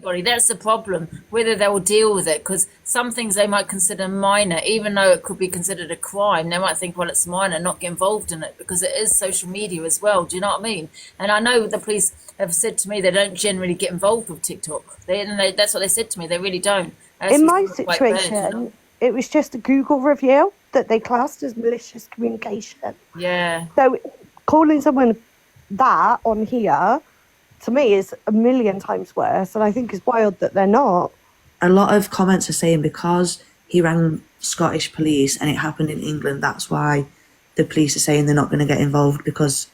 everybody. That's the problem, whether they will deal with it, because some things they might consider minor, even though it could be considered a crime. They might think, well, it's minor, not get involved in it, because it is social media as well. Do you know what I mean? And I know the police have said to me they don't generally get involved with TikTok. That's what they said to me. They really don't. In my situation, it was just a Google review that they classed as malicious communication. Yeah. So calling someone that on here, to me, is a million times worse, and I think it's wild that they're not. A lot of comments are saying because he rang Scottish police and it happened in England, that's why the police are saying they're not going to get involved, because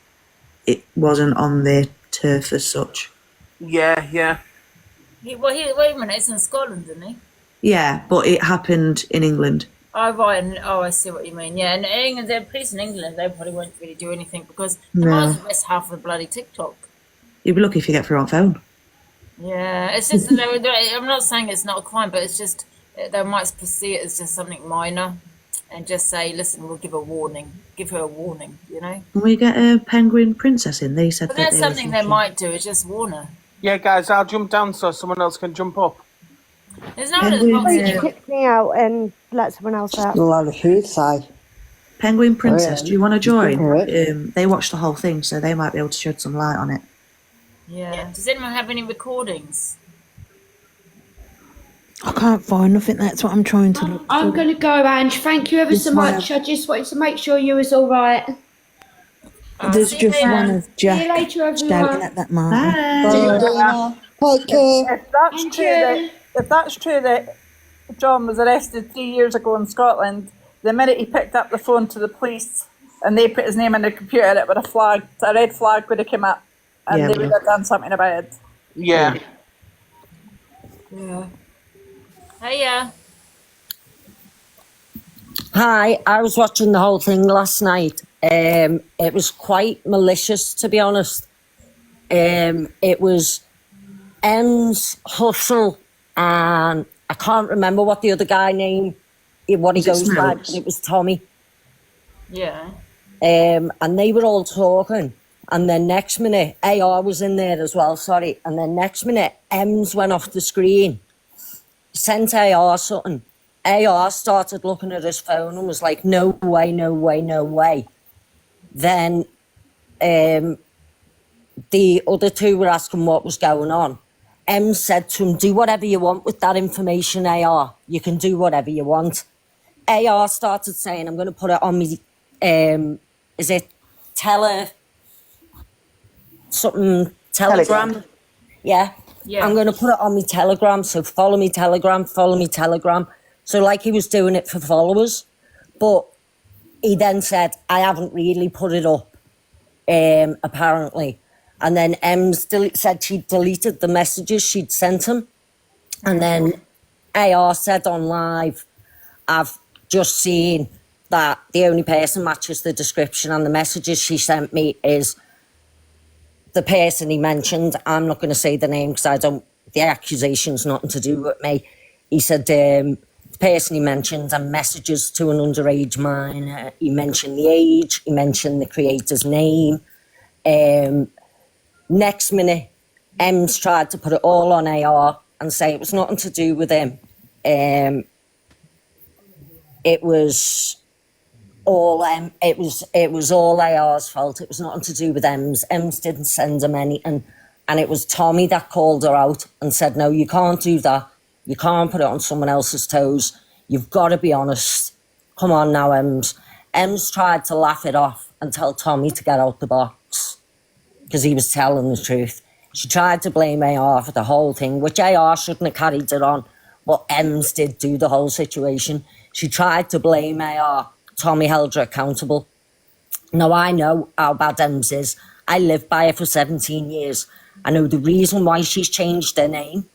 it wasn't on their turf as such. Yeah. Wait a minute, it's in Scotland, isn't he? Yeah, but it happened in England. Oh, right. I see what you mean. Yeah, and England, the police in England, they probably won't really do anything because they might as well miss half of the bloody TikTok. You'd be lucky if you get through on phone. Yeah, it's just, I'm not saying it's not a crime, but it's just, they might see it as just something minor and just say, listen, we'll give a warning. Give her a warning, you know? Can we get a penguin princess in? They said but that's something they might do, is just warn her. Yeah, guys, I'll jump down so someone else can jump up. There's no one that's kick me out and let someone else out. A lot of food side. Penguin princess, do you want to join? They watched the whole thing, so they might be able to shed some light on it. Yeah. Does anyone have any recordings? I can't find nothing. That's what I'm trying to look I'm going to go, Ange. Thank you ever so much. I just wanted to make sure you was all right. There's just one of Jack See you later, everyone. shouting at that man. If that's true that John was arrested 3 years ago in Scotland, the minute he picked up the phone to the police and they put his name in the computer, it would have flagged, a red flag would have come up, and they would have done something about it. Yeah. Hey, Hi, I was watching the whole thing last night. It was quite malicious, to be honest. It was Emz, Hustle, and I can't remember what the other guy named, what he goes by, but it was Tommy. Yeah. And they were all talking. And then next minute, AR was in there as well, sorry. And then next minute, Emz went off the screen, sent AR something. AR started looking at his phone and was like, no way, no way, no way. Then the other two were asking what was going on. Emz said to him, do whatever you want with that information, AR. You can do whatever you want. AR started saying, I'm going to put it on me, is it Telegram? Yeah. I'm going to put it on me Telegram, so follow me Telegram. So like he was doing it for followers. But he then said, I haven't really put it up, apparently. And then Emz said she deleted the messages she'd sent him. And then AR said on live, I've just seen that the only person matches the description and the messages she sent me is the person he mentioned. I'm not going to say the name because the accusation's nothing to do with me. He said the person he mentioned and messages to an underage minor. He mentioned the age, he mentioned the creator's name. Next minute, Emz tried to put it all on AR and say it was nothing to do with him. It was all AR's fault. It was nothing to do with Emz. Emz didn't send him any, and it was Tommy that called her out and said, no, you can't do that. You can't put it on someone else's toes. You've got to be honest. Come on now, Emz. Emz tried to laugh it off and tell Tommy to get out the box because he was telling the truth. She tried to blame AR for the whole thing, which AR shouldn't have carried it on, but Emz did do the whole situation. She tried to blame AR. Tommy held her accountable. Now, I know how bad Emz is. I lived by her for 17 years. I know the reason why she's changed her name.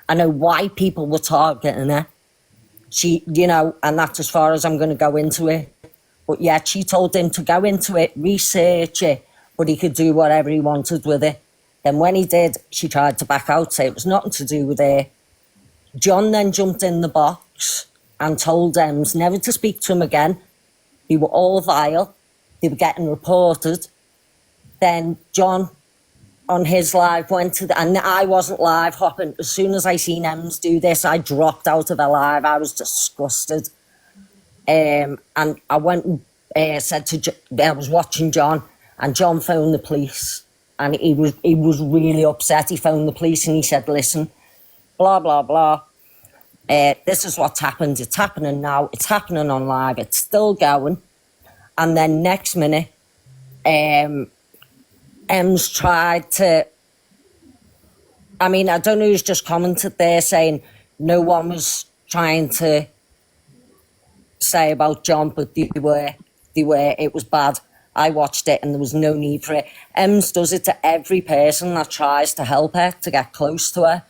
I know why people were targeting her. And that's as far as I'm going to go into it. But yeah, she told him to go into it, research it, but he could do whatever he wanted with it. Then when he did, she tried to back out, say it was nothing to do with her. John then jumped in the box and told Emz never to speak to him again. They were all vile. They were getting reported. Then John on his live, went to the, and I wasn't live hopping. As soon as I seen Emz do this, I dropped out of her live. I was disgusted. And I went and said to, I was watching John, and John phoned the police, and he was really upset. He phoned the police and he said, listen, blah, blah, blah. This is what's happened. It's happening now. It's happening on live. It's still going. And then next minute, Emz tried to, I mean, I don't know who's just commented there saying no one was trying to say about John, but they were, it was bad. I watched it and there was no need for it. Emz does it to every person that tries to help her, to get close to her.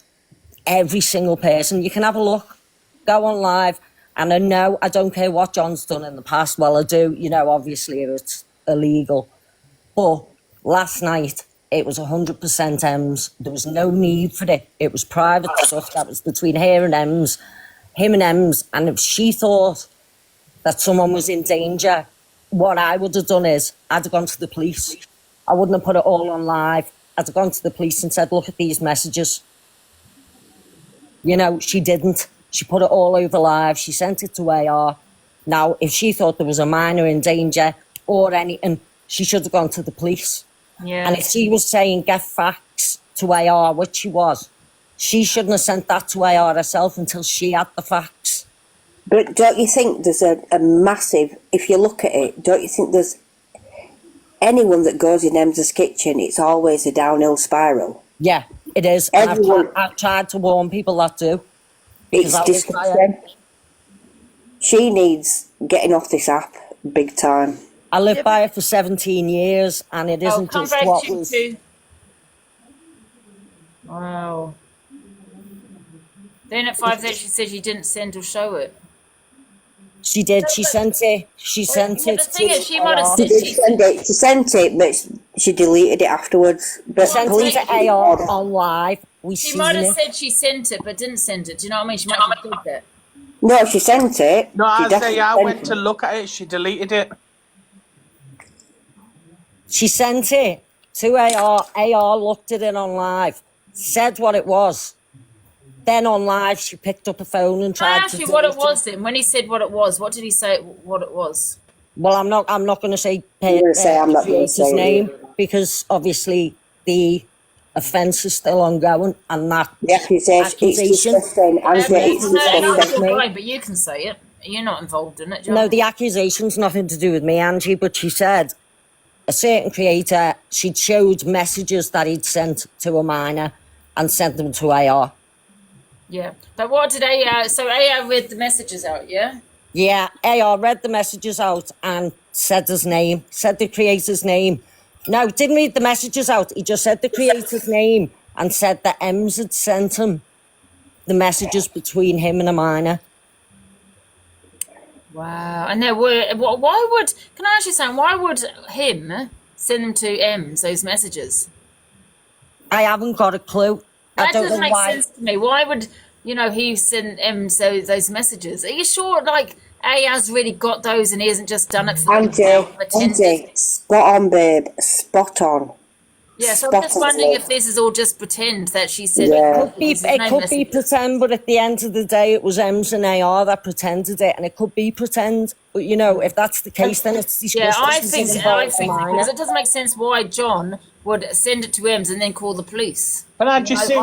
Every single person. You can have a look, go on live. And I know, I don't care what John's done in the past. Well, I do, you know, obviously it's illegal. But last night, it was 100% Emz. There was no need for it. It was private stuff that was between her and Emz, him and Emz. And if she thought that someone was in danger, what I would have done is I'd have gone to the police. I wouldn't have put it all on live. I'd have gone to the police and said, look at these messages. You know, she didn't. She put it all over live. She sent it to AR. Now, if she thought there was a minor in danger or anything, she should have gone to the police. Yeah. And if she was saying get facts to AR, which she was, she shouldn't have sent that to AR herself until she had the facts. But don't you think there's a massive, if you look at it, don't you think there's anyone that goes in Emz's kitchen, it's always a downhill spiral? Yeah, it is. Everyone, I've tried to warn people that do. It's disgusting. She needs getting off this app big time. I lived by it for 17 years and it isn't just what was... Wow. Then at 5:30 she said she didn't send or show it. She did. She sent it. She sent it. The thing is, she might have She said did send it. She sent it, but she deleted it afterwards. But sent it to AR on live. She might have said she sent it, but didn't send it. Do you know what I mean? She might have said that. No, she sent it. No, She as definitely I sent went it. to look at it, she deleted it. She sent it to AR. AR looked at it on live, said what it was. Then on live, she picked up a phone and Can I tried ask to. you what it was then? When he said what it was, what did he say what it was? Well, I'm not going to say I'm gonna say I'm not the gonna say creator's it. name because obviously the offence is still ongoing and that The accusation, it's disgusting. Angie, it's No, you're disgusting. right, but you can say it. You're not involved in it. Do you No, know? the accusation's nothing to do with me, Angie, but she said a certain creator, she'd showed messages that he'd sent to a minor and sent them to AR. Yeah, but what did AR? So AR read the messages out, yeah. Yeah, AR read the messages out and said his name, said the creator's name. No, didn't read the messages out. He just said the creator's name and said that Emz had sent him the messages between him and a minor. Wow, and there were. Why would? Can I ask you something? Why would him send them to Emz those messages? I haven't got a clue. I That don't doesn't know make why. sense to me. Why would he send Emz those messages? Are you sure? Like AR's really got those, and he hasn't just done it for Angie, spot on, babe, spot on. Yeah, so I'm Spot just on, wondering babe. if this is all just pretend that she said. Yeah. It could be pretend, but at the end of the day, it was Emz and AR that pretended it, and it could be pretend. But you know, if that's the case, then it's Yeah, disgusting. I think because it doesn't make sense why John would send it to Emz and then call the police. Can I just say,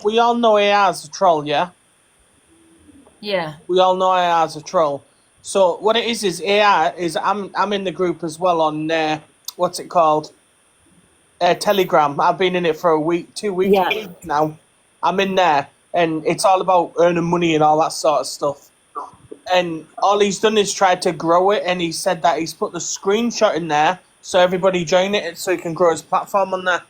we all know AR's a troll, yeah? Yeah. We all know AR's a troll. So what it is AR is, I'm in the group as well on, what's it called? Telegram. I've been in it for a week, 2 weeks now. I'm in there, and it's all about earning money and all that sort of stuff. And all he's done is tried to grow it, and he said that he's put the screenshot in there so everybody join it so he can grow his platform on there.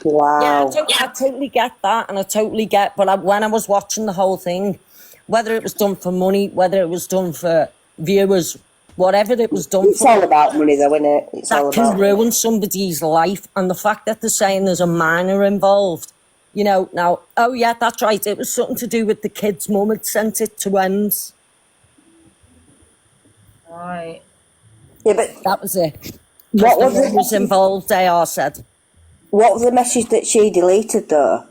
Wow. Yeah, I totally get that, and I totally get. But when I was watching the whole thing, whether it was done for money, whether it was done for viewers, whatever it was done It's for, all about money, though, isn't it? It's all that can about ruin somebody's life. And the fact that they're saying there's a minor involved, you know, now, oh yeah, that's right, it was something to do with the kid's mum had sent it to Emz. Right. Yeah, but That was it. what The was mum it? was involved, AR said. What was the message that she deleted though?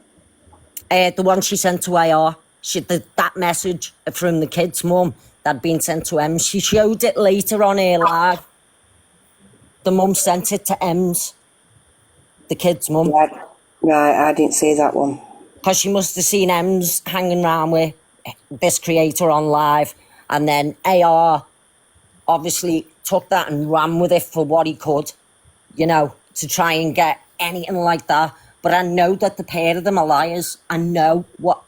The one she sent to AR. That message from the kid's mum that had been sent to Emz. She showed it later on her live. The mum sent it to Emz, the kid's mum. Right, I didn't see that one. Because she must have seen Emz hanging around with this creator on live. And then AR obviously took that and ran with it for what he could, you know, to try and get anything like that. But I know that the pair of them are liars. I know what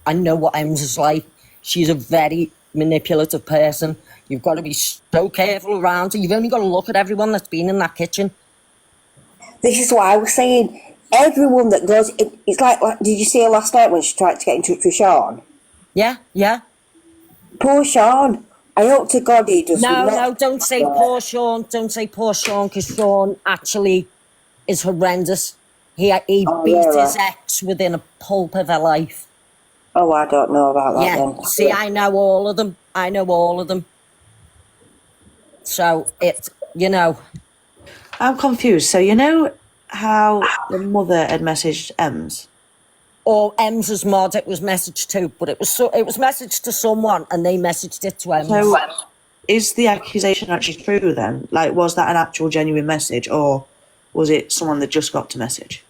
Emz is like. She's a very manipulative person. You've got to be so careful around her. You've only got to look at everyone that's been in that kitchen. This is what I was saying. Everyone that goes, it's like, did you see her last night when she tried to get in touch with Sean? Yeah. Poor Sean. I hope to God he does not. No, don't say poor Sean. Don't say poor Sean, because Sean actually is horrendous. He beat his ex within a pulp of her life. Oh, I don't know about that then. See, I know all of them. So, I'm confused. So, you know how the mother had messaged Emz? Or Emz's mod, it was messaged to, but it was messaged to someone and they messaged it to Emz. So, is the accusation actually true then? Like, was that an actual genuine message, or was it someone that just got to message?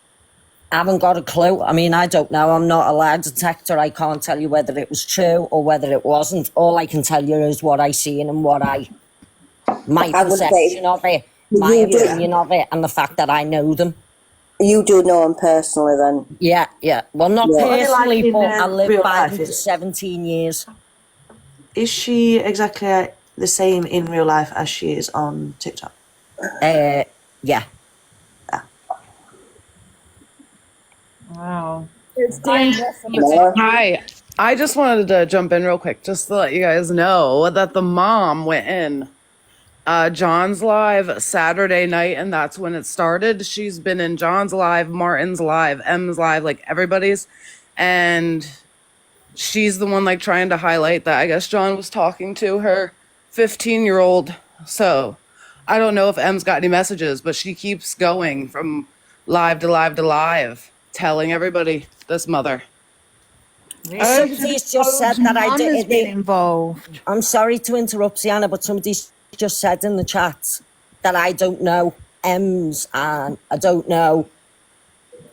I haven't got a clue. I mean, I don't know. I'm not a lie detector. I can't tell you whether it was true or whether it wasn't. All I can tell you is what I seen and my perception of it, my opinion of it, and the fact that I know them. You do know them personally then? Yeah. Well, not personally, like but I in lived real by life, them for 17 years. Is she exactly the same in real life as she is on TikTok? Yeah. Wow. It's dangerous. Hi. I just wanted to jump in real quick just to let you guys know that the mom went in John's live Saturday night, and that's when it started. She's been in John's live, Martin's live, M's live, like everybody's. And she's the one like trying to highlight that I guess John was talking to her 15-year-old. So I don't know if M's got any messages, but she keeps going from live to live to live, telling everybody this mother. Somebody's just said that I Mum has been did. involved. I'm sorry to interrupt, Sienna, but somebody's just said in the chat that I don't know Emz and I don't know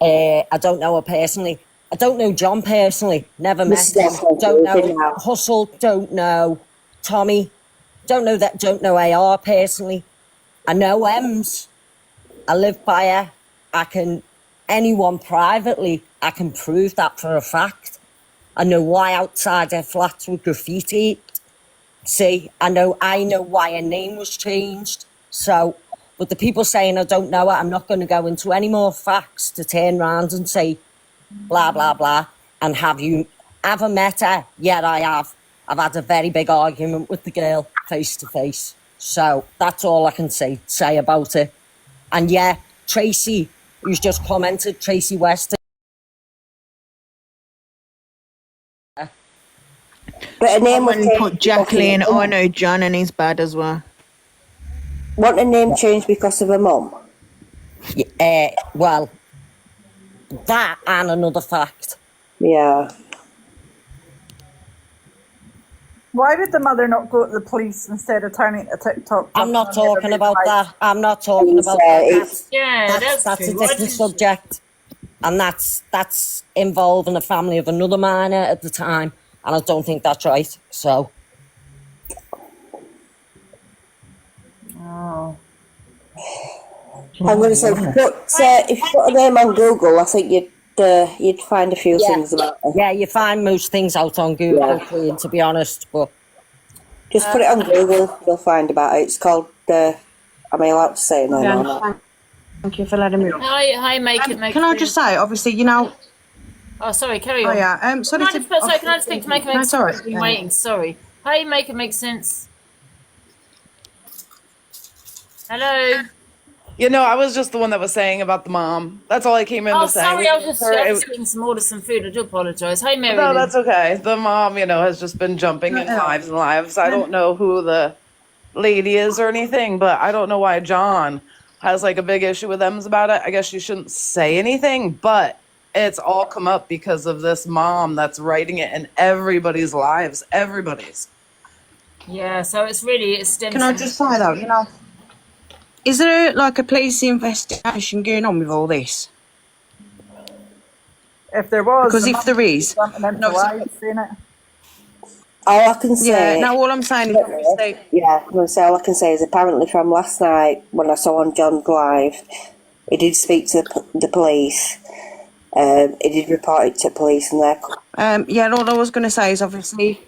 her personally. I don't know John personally. Never met him. Don't know Hustle. Don't know Tommy. Don't know AR personally. I know Emz. I live by her. Anyone privately, I can prove that for a fact. I know why outside her flats were graffiti. See, I know why her name was changed. So, but the people saying I don't know her, I'm not going to go into any more facts to turn around and say blah, blah, blah. And have you ever met her? Yeah, I have. I've had a very big argument with the girl face to face. So that's all I can say about it. And yeah, Tracy, who's just commented, Tracy West. But her name was Someone put Jacqueline. Oh, I know John, and he's bad as well. Want her name changed because of her mum? Well, that and another fact. Yeah. Why did the mother not go to the police instead of turning to TikTok? I'm not talking about that. I'm not talking about that. That's a true. different subject. And that's involving a family of another minor at the time. And I don't think that's right. So. Oh. I'm going to say, if you put her name on Google, I think you'd find a few things about her. Yeah, you find most things out on Google, Queen, to be honest. But just put it on Google, you'll find about it. It's called, am I allowed to say no? Yeah, thank you for letting me know. Hi, make it. Can I just say, obviously, you know... Oh, sorry, carry on. Oh, yeah. Sorry can I just speak to make it make sense? That's all right. I've been waiting, sorry. Hi, make it make sense. Hello. You know, I was just the one that was saying about the mom. That's all I came in to say. Oh, sorry, I was just getting some food. I do apologise. Hi, Mary. No, that's okay. The mom, has just been jumping in lives and lives. I don't know who the lady is or anything, but I don't know why John has like a big issue with Emz about it. I guess she shouldn't say anything, but it's all come up because of this mom that's writing it in everybody's lives. Everybody's. Yeah, so it's really, it stems Can I from. just say though, is there like a police investigation going on with all this? If there was, Because there if must there be is, something into no, life, saying it. All I can say, yeah. No, all I'm saying is obviously, yeah, I'm gonna say all I can say is apparently from last night when I saw on John's live, he did speak to the police. He did report it to police, and they're yeah. All I was going to say is obviously,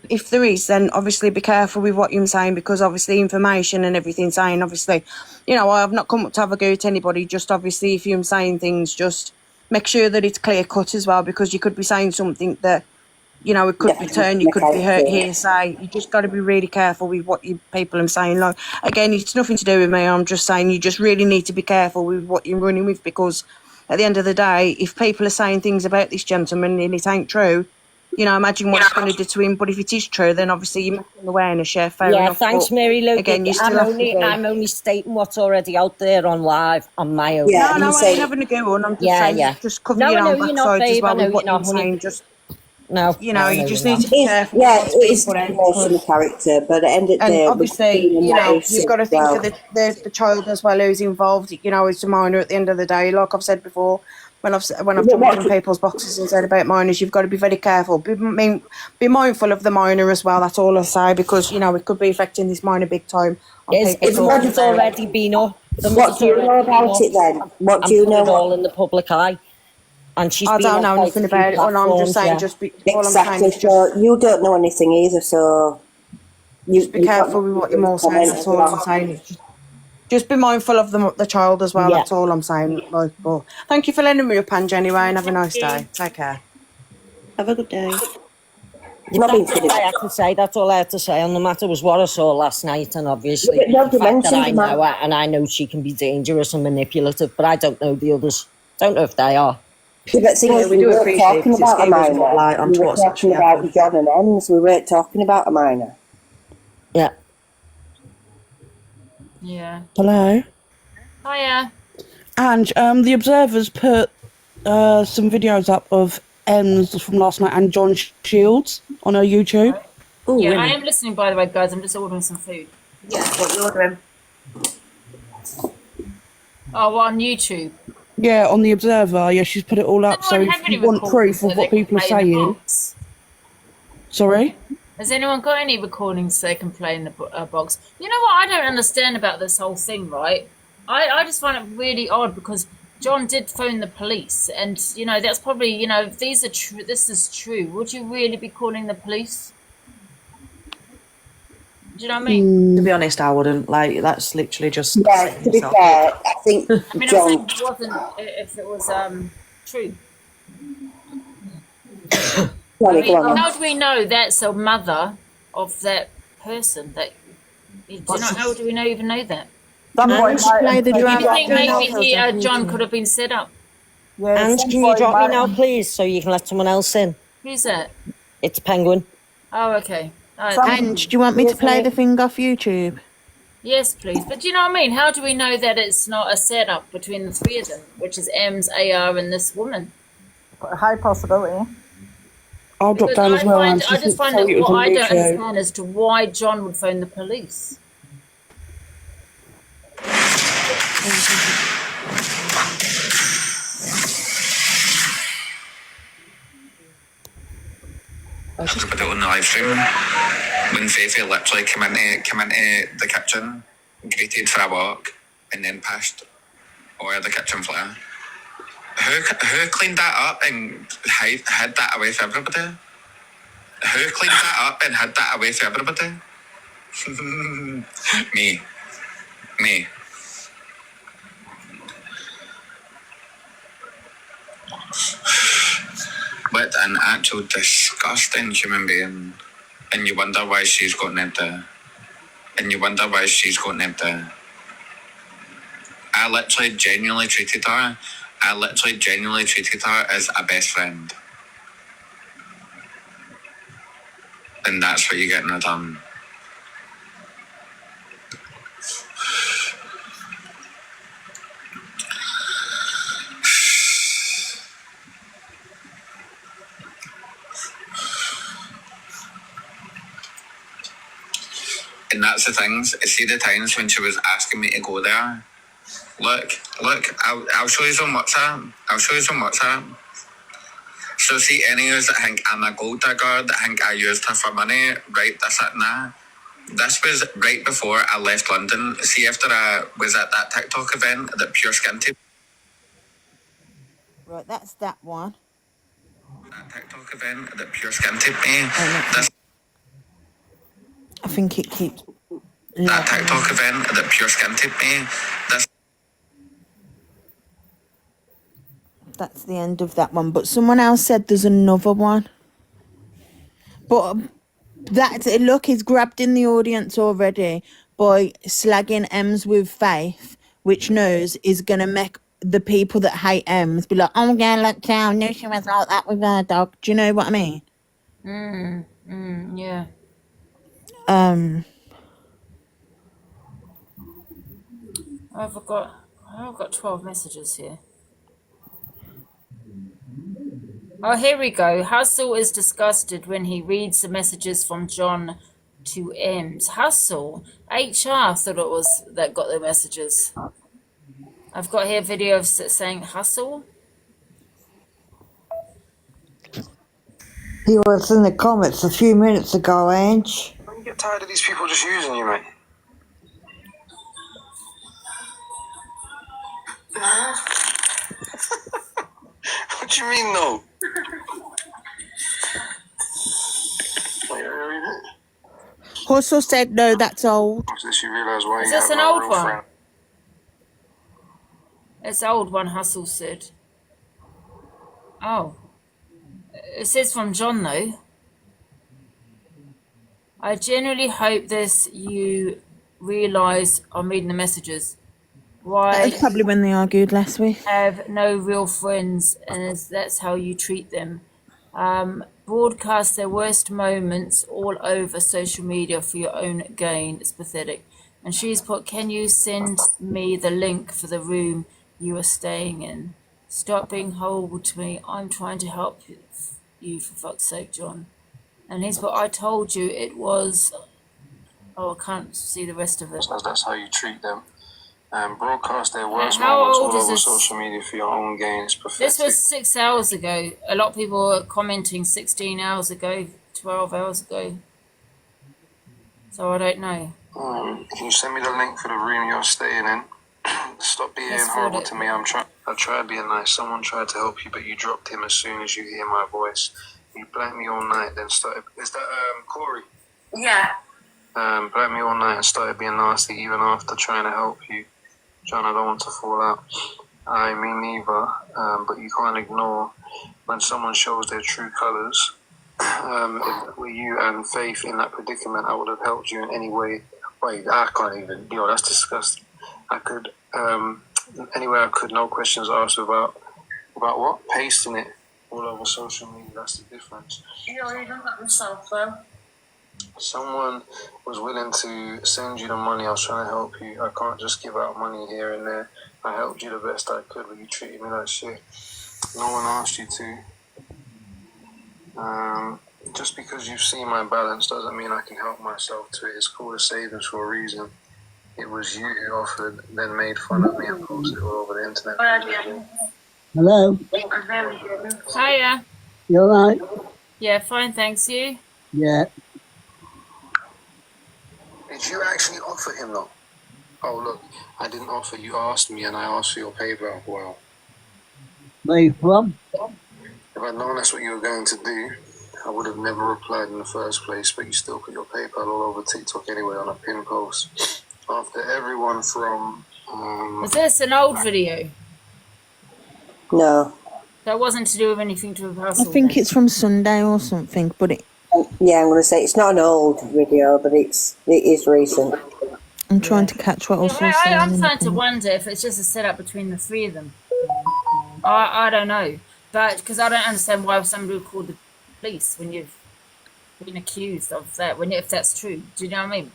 if there is, then obviously be careful with what you're saying because obviously information and everything saying obviously, I've not come up to have a go at anybody. Just obviously, if you're saying things, just make sure that it's clear cut as well because you could be saying something that. It could be turned, you could be hurt hearsay. You just got to be really careful with what you people are saying. Like, again, it's nothing to do with me. I'm just saying you just really need to be careful with what you're running with because at the end of the day, if people are saying things about this gentleman and it ain't true, imagine what it's going to do to him. But if it is true, then obviously you're making awareness, yeah, fair Yeah, enough. thanks, But Mary Lou. again, you still have to be. I'm only stating what's already out there on live on my own. Yeah, No, I ain't having a go on. I'm just saying, just cover No, your I know own you're not, backside as babe. I well know with what you're you're not, honey. saying. Just, No, you no, just you're need not. to be careful with what it is people out defamation of character, but at the end of the And day, obviously, you've got to think well. of the child as well who's involved. It's a minor at the end of the day. Like I've said before, when I've jumped in people's boxes and said about minors, you've got to be very careful. Be mindful of the minor as well. That's all I say because it could be affecting this minor big time. It's mother's already been up. What do you know about it then? What do you know? Put it all in the public eye. And she's I been don't on know quite nothing a few about it, and I'm just platforms, saying, yeah. all I'm saying Exactly. is So you don't know anything either. So just be careful with what you're more saying. That's all I'm saying. Just be mindful of the child as well. Yeah. That's all I'm saying. Like, but thank you for letting me up, Angie, anyway, and have a nice day. Take care. Have a good day. That's all I had to say. That's all I had to say. And no matter was what I saw last night, and obviously Yeah, the fact that I mentioned know her and I know she can be dangerous and manipulative, but I don't know the others. Don't know if they are. Yeah, but thing is, we we do weren't appreciate talking it. It's about a gave us more minor. light onto We were what's talking actually about happened. John and Emz. We weren't talking about a minor. Yeah. Yeah. Hello. Hiya. And the Observer's put some videos up of Emz from last night and John Shields on her YouTube. Oh, Yeah, I really? am listening, by the way, guys. I'm just ordering some food. Yeah. What you ordering? Oh, well, on YouTube. Yeah, on the Observer. Yeah, she's put it all up. Does So anyone if have any you want recordings proof of so what they can people are play in the saying. box? Sorry? Has anyone got any recordings so they can play in the box? You know what I don't understand about this whole thing, right? I just find it really odd because John did phone the police, and that's probably if these are true. This is true. Would you really be calling the police? Do you know what I mean? To be honest, I wouldn't. Like, that's literally just. Yeah, to be fair, I think I mean, I'm John. saying if it was true. Sorry, I mean, go on. how do we know that's a mother of that person? That how do we even know that? Play the Do you drama. think maybe John could have been set up? And can you drop me now, please, so you can let someone else in? Who's that? It's Penguin. Oh, okay. All right. And do you want me to play the thing off YouTube? Yes, please. But do you know what I mean? How do we know that it's not a setup between the three of them, which is Emz, AR, and this woman? A high possibility. I'll drop down as well. I just find that what I don't understand as to why John would phone the police. I put it on the live stream when Fefe literally came into the kitchen, greeted for a walk, and then passed over the kitchen floor. Who cleaned that up and hid that away from everybody? Who cleaned that up and hid that away from everybody? Me. What an actual disgusting human being. And you wonder why she's got empty. I literally genuinely treated her as a best friend. And that's what you get in return. And that's the things. See the times when she was asking me to go there. Look, I'll show you some WhatsApp. So see any of us that think I'm a gold digger, that think I used her for money, right, that's it, nah. This was right before I left London. See, after I was at that TikTok event that Pure Skin taped. Right, that's that one. That TikTok event that Pure Skin taped me. I think it keeps. That TikTok event that Pure Skin taped me. That's the end of that one. But someone else said there's another one. But look, he's grabbed in the audience already by slagging Emz with Faith, which knows is going to make the people that hate Emz be like, oh, yeah, look, I knew she was like that with her dog. Do you know what I mean? Yeah. I've got 12 messages here. Oh, here we go. Hustle is disgusted when he reads the messages from John to Emz. Hustle. HR thought it was that got the messages. I've got here a video of saying Hustle. He was in the comments a few minutes ago, Ange. Don't you get tired of these people just using you, mate? What do you mean, no? Hustle said, no, that's old. Is this an old one? It's an old one, Hustle said. Oh. It says from John, though. I genuinely hope this you realise I'm reading the messages. Why? That's probably when they argued last week. Have no real friends, and that's how you treat them. Broadcast their worst moments all over social media for your own gain. It's pathetic. And she's put, can you send me the link for the room you are staying in? Stop being horrible to me. I'm trying to help you for fuck's sake, John. And he's put, I told you it was... Oh, I can't see the rest of it. So that's how you treat them. Broadcast their worst How moments old all is over this? social media for your own gain. It's pathetic. This was 6 hours ago. A lot of people were commenting 16 hours ago, 12 hours ago. So I don't know. Can you send me the link for the room you're staying in? Stop being horrible to me. I tried being nice. Someone tried to help you, but you dropped him as soon as you hear my voice. You blanked me all night, then started... Is that Corey? Yeah. Blanked me all night and started being nasty even after trying to help you. John, I don't want to fall out. I mean neither, but you can't ignore when someone shows their true colours. If were you and Faith in that predicament, I would have helped you in any way. Wait, I can't even. Yo, that's disgusting. I could, anywhere I could, no questions asked about what? Pasting it all over social media, that's the difference. You already done that myself, though. Someone was willing to send you the money. I was trying to help you. I can't just give out money here and there. I helped you the best I could, but you treated me like shit. No one asked you to. Just because you've seen my balance doesn't mean I can help myself to it. It's called a savings for a reason. It was you who offered, then made fun of me and posted it all over the internet. Hello? Hiya. You alright? Yeah, fine, thanks. You? Yeah. Did you actually offer him though? Oh look, I didn't offer, you asked me and I asked for your PayPal. Wow. Where you from? If I'd known that's what you were going to do, I would have never replied in the first place, but you still put your PayPal all over TikTok anyway on a pin post. After everyone from... Was this an old video? No. That wasn't to do with anything to do with I Hustle. think it's from Sunday or something, but it... Yeah, I'm going to say it's not an old video, but it is recent. I'm trying to catch what Hustle's saying. I'm starting to wonder if it's just a setup between the three of them. I don't know. But because I don't understand why somebody would call the police when you've been accused of that, if that's true. Do you know what I mean?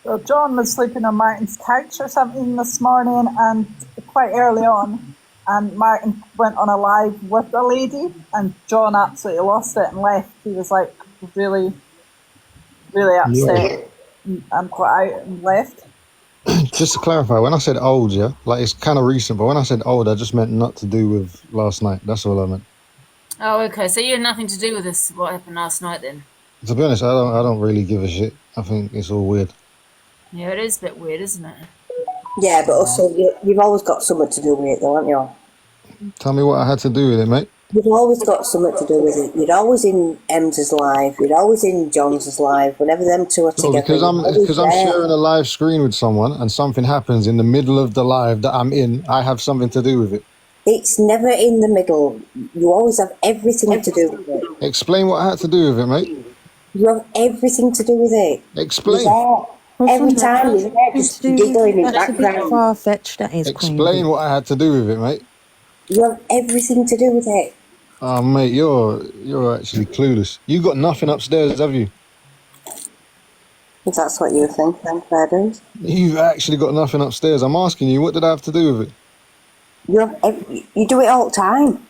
Well, John was sleeping on Martin's couch or something this morning, and quite early on, and Martin went on a live with a lady, and John absolutely lost it and left. He was like really, really upset. I'm quite out and left. Just to clarify, when I said old, yeah, like it's kind of recent, but when I said old, I just meant not to do with last night. That's all I meant. Oh, okay. So you had nothing to do with this. What happened last night then? To be honest, I don't really give a shit. I think it's all weird. Yeah, it is a bit weird, isn't it? Yeah, but also you've always got something to do with it, though, haven't you? Tell me what I had to do with it, mate. You've always got something to do with it. You're always in Emz's live. You're always in John's live. Whenever them two are together, Because I'm sharing a live screen with someone and something happens in the middle of the live that I'm in, I have something to do with it. It's never in the middle. You always have everything to do with it. Explain what I had to do with it, mate. You have everything to do with it. Explain. Every time you're there, just giggling in the background. Far-fetched, that is. Explain what I had to do with it, mate. You have everything to do with it. Oh, mate, you're actually clueless. You got nothing upstairs, have you? If that's what you think, then fair dues. You've actually got nothing upstairs. I'm asking you, what did I have to do with it? You do it all the time.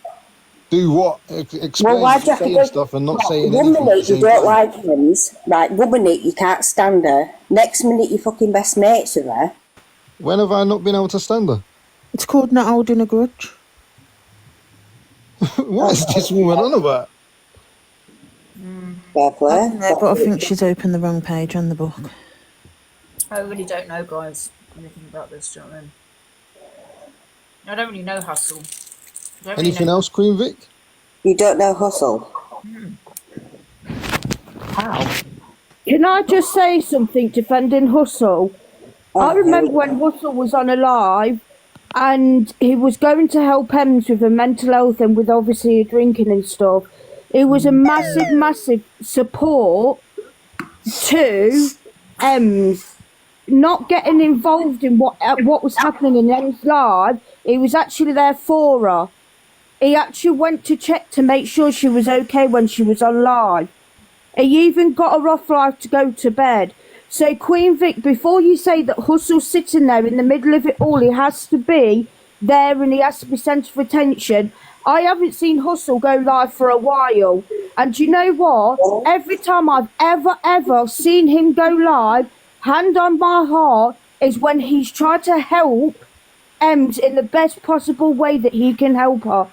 Do what? Explain why'd you have to saying go? stuff and not saying One anything. minute you don't like Emz, right? 1 minute you can't stand her. Next minute you're fucking best mates with her. When have I not been able to stand her? It's called not holding a grudge. What is this woman on about? Fair play. But I think she's opened the wrong page on the book. I really don't know, guys, anything about this, do you know what I mean? I don't really know Hustle. Anything else, Queen Vic? You don't know Hustle? How? Can I just say something defending Hustle? I remember when Hustle was on a live and he was going to help Emz with her mental health and with obviously drinking and stuff. It was a massive support to Emz not getting involved in what was happening in Em's live. He was actually there for her. He actually went to check to make sure she was okay when she was on live. He even got her off live to go to bed. So Queen Vic, before you say that Hustle's sitting there in the middle of it all, he has to be there and he has to be centre of attention. I haven't seen Hustle go live for a while. And do you know what? Every time I've ever seen him go live, hand on my heart, is when he's tried to help Emz in the best possible way that he can help her.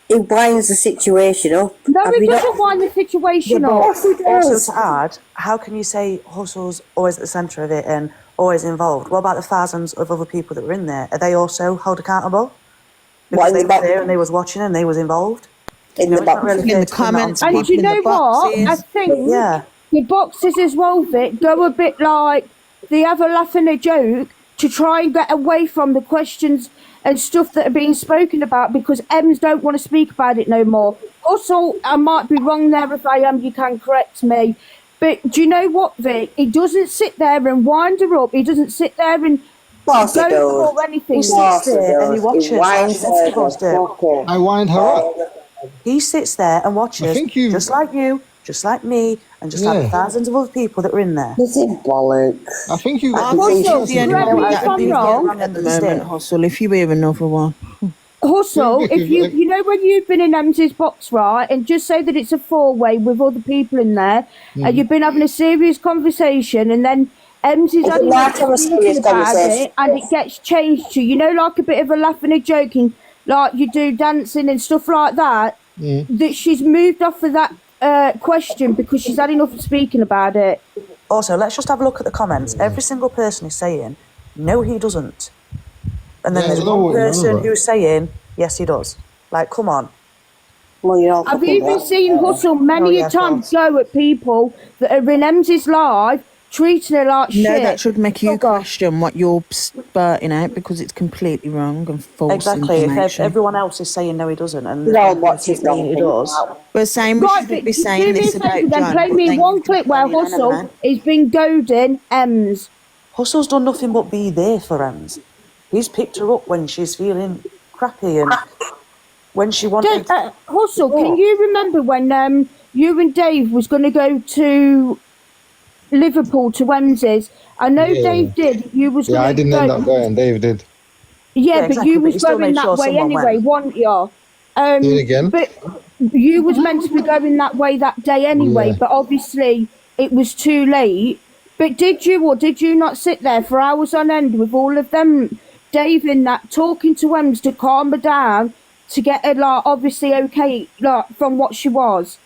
He winds the situation up. No, he doesn't wind the situation up. Also to add, how can you say Hustle's always at the centre of it and always involved? What about the thousands of other people that were in there? Are they also held accountable? Because they were there and they was watching and they was involved? In the comments, and do you know what? I think the boxes as well, Vic, go a bit like they have a laugh and a joke to try and get away from the questions and stuff that are being spoken about because Emz don't want to speak about it no more. Also, I might be wrong there. If I am, you can correct me. But do you know what, Vic? He doesn't sit there and wind her up. He doesn't sit there and go or anything. He sits there and he watches. I wind her up. He sits there and watches, just like you, just like me, and just like the thousands of other people that were in there. This is bollocks. I think you. Hustle, the only one if I'm wrong. at the moment, Hustle. If you hear another one, Hustle, if you know when you've been in Emz's box, right, and just say that it's a four-way with other people in there, and you've been having a serious conversation, and then Emz is having about it, and it gets changed to, you know, like a bit of a laugh and a joking, like you do dancing and stuff like that. That she's moved off of that question because she's had enough of speaking about it. Also, let's just have a look at the comments. Every single person is saying, no, he doesn't. And then there's one person who's saying, yes, he does. Like, come on. Well, you're all I've even seen Hustle many a time go at people that are in Emz's live, treating her like shit. No, that should make you question what you're spurting out because it's completely wrong and false Exactly. If information. everyone else is saying no, he doesn't, and he does. We're saying we shouldn't be saying this about John. Then play me one clip where Hustle has been goading Emz. Hustle's done nothing but be there for Emz. He's picked her up when she's feeling crappy and when she wanted... Hustle, can you remember when you and Dave was going to go to Liverpool to Emz's? I know Dave did. You was I didn't end up going. Dave did. Yeah, but you was going that way anyway, weren't you? Do it again. But you was meant to be going that way that day anyway, but obviously it was too late. But did you or did you not sit there for hours on end with all of them, Dave in that, talking to Emz to calm her down, to get her, like, obviously okay, like, from what she was?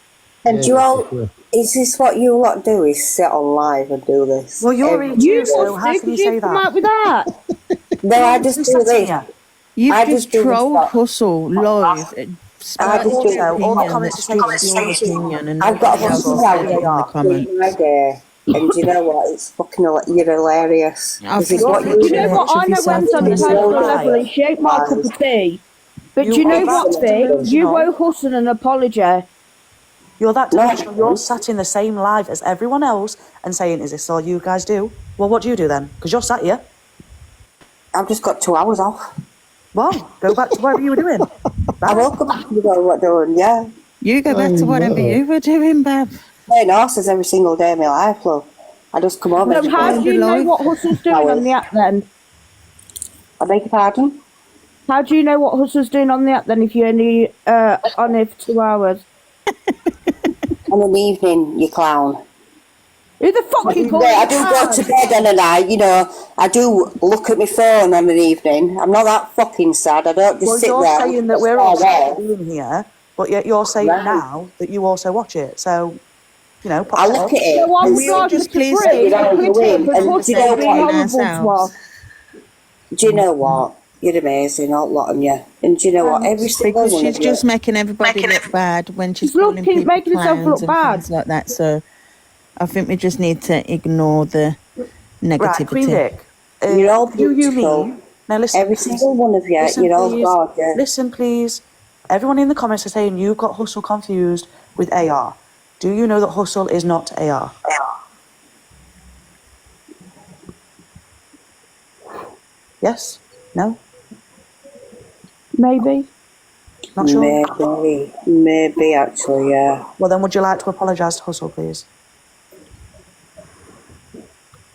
And you all, is this what you lot do, is sit on live and do this? Well, you're in too, so how can you say come that? out with that? No, I just do this. You've I just do this trolled stuff. Hustle live. I just do all the comments your opinion, and I've got a nobody else fucking will say it in the hour comments. my day. And do you know what? It's fucking you're hilarious. I This is think what Do you know what? I know Emz on a personal level, and she ain't my cup of tea. But do you know what, Vic? You owe Hustle an apology. You're that delusional. You're sat in the same live as everyone else and saying, is this all you guys do? Well, what do you do then? Because you're sat here. I've just got 2 hours off. Well, go back to whatever you were doing. I will go back to what doing, yeah. You go back to whatever you were doing, Bab. Playing horses every single day of my life, love. I just come home So every how day. do you know what Hustle's doing on the app then? I beg your pardon? How do you know what Hustle's doing on the app then if you're only on it for 2 hours? On an evening, you clown. Who the fuck you calling? I do go to bed on a night, you know. I do look at my phone on an evening. I'm not that fucking sad. I don't just sit you're there. saying that we're all being here, but yet you're saying now that you also watch it. So, you know, I look at it. So I'm we'll glad just to please free, it out the way. And do you know what? ourselves. Do you know what? You're amazing, all lot of you. And do you know what? Every single Because one she's of you. just making everybody look bad when she's She's calling people making herself clowns look and bad. things like that. So I think we just need to ignore the negativity. Right, Queen Vic, You're all do you beautiful. mean? Now listen, Every single one of you, listen, you're all please. gorgeous. Listen, please. Everyone in the comments are saying you've got Hustle confused with AR. Do you know that Hustle is not AR? Yes? No? Maybe. Not sure? Maybe actually, yeah. Well, then would you like to apologise to Hustle, please?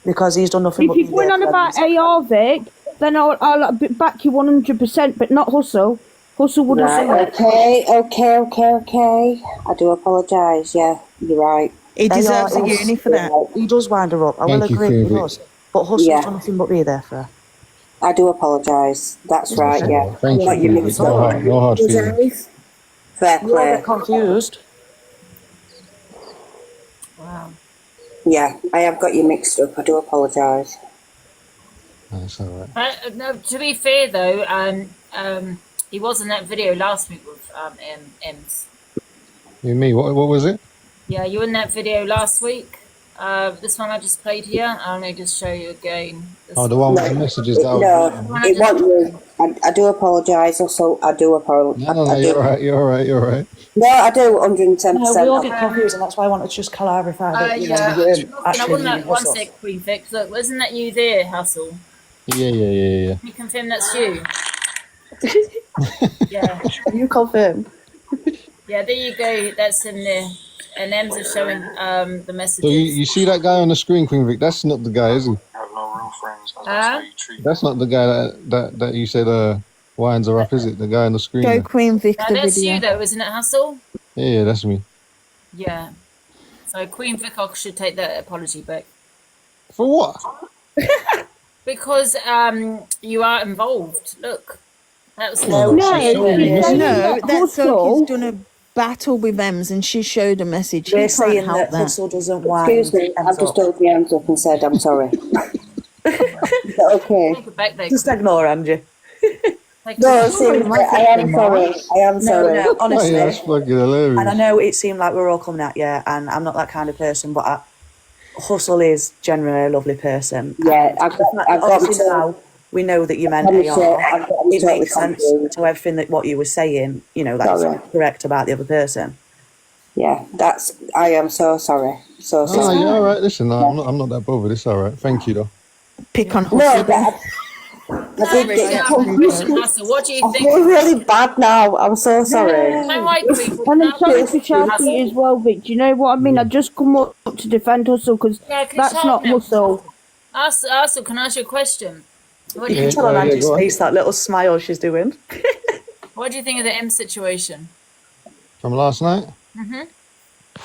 Because he's done nothing If but you're be going there on for about them. AR, Vic, then I'll back you 100%, but not Hustle. Hustle wouldn't say Right, that. okay. I do apologise, yeah, you're right. He deserves a uni for that. He does wind her up. I will Thank you, agree, Queen he Vic. does. But Hustle's Yeah. done nothing but be there for her. I do apologise. That's right, okay. yeah. Thank you, Not your Queen Vic. No hard feelings. Fair You all play. get confused. Wow. Yeah, I have got you mixed up. I do apologise. That's all right. No, to be fair though, he was in that video last week with Emz. You me? What was it? Yeah, you were in that video last week. This one I just played here. I'm going to just show you again. This Oh, the one with the messages that I was No, reading. it wasn't you. I do apologise. Also, I do apologise. No, you're right. You're all right. You're all right. No, I do 110%. No, we all get confused, and that's why I wanted to just clarify that you know yeah, you weren't I actually wouldn't meaning have one Hustle. sec, Queen Vic. Look, wasn't that you there, Hustle? Yeah. Can you confirm that's you? Yeah. You confirm. Yeah, there you go. That's in there. And Emz is showing the messages. So you see that guy on the screen, Queen Vic? That's not the guy, is he? Have no real friends. That's not the guy that you said winds her up, is it? The guy on the screen. Go there? Queen Vic No, the that's video. you though, isn't it, Hustle? Yeah, that's me. Yeah. So Queen Vic should take that apology back. For what? Because you are involved. Look. That was No, no, that's like he's done a battle with Emz and she showed a message. He We're can't saying help that Hustle doesn't Excuse wind me, I've just held my hands up and said I'm sorry. Is that okay? Take it back there. Just ignore Angie. No, seriously, I am sorry. I am sorry. No, honestly. Oh, yeah, that's fucking hilarious. And I know it seemed like we were all coming at you, and I'm not that kind of person, but Hustle is generally a lovely person. Yeah, I've got Obviously to. now we know that you meant I'm AR. sure- I'm It totally makes sense confused. to everything that what you were saying. You know that's Sorry. correct about the other person. Yeah, I am so sorry. So No, sorry. you're all right. Listen, no, I'm not that bothered. It's all right. Thank you, though. Pick on No, Hustle. but I did get Hustle, what do you I think? feel really bad now. I'm so sorry. No, why, Queen? And I'm sorry to shout at you as well, Vic. Do you know what I mean? I just come up to defend Hustle because Yeah, can that's shout not now. Hustle. Hustle, can I ask you a question? What do You you, can tell on yeah, Angie's go on. face that little smile she's doing. what do you think of the M situation? From last night? Mm-hmm. I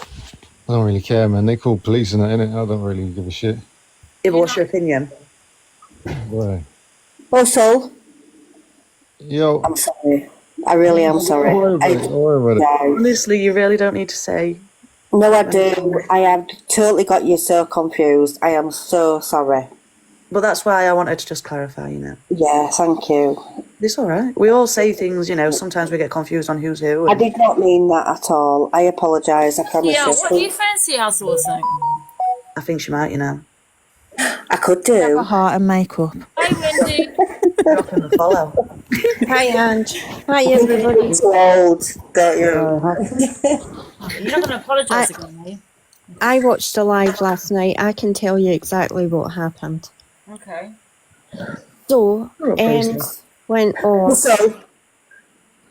don't really care, man. They call police and that, innit? I don't really give a shit. Yeah, but what's your opinion? Right. Russell, Yo. I'm sorry. I really am sorry. Don't worry about it. Don't worry about it. No. Honestly, you really don't need to say. No, I do. I have totally got you so confused. I am so sorry. But that's why I wanted to just clarify, Yeah, thank you. It's all right. We all say things, sometimes we get confused on who's who. I did not mean that at all. I apologise, I promise Yeah, you. what do you fancy us or something? I think she might, I could do. A heart and makeup. Hi, Wendy. Dropping the follow. Hi, Ange. Hi, everybody. It's old, don't you? You're not going to apologise again, are you? I watched the live last night. I can tell you exactly what happened. Okay. So, Emz went on. So,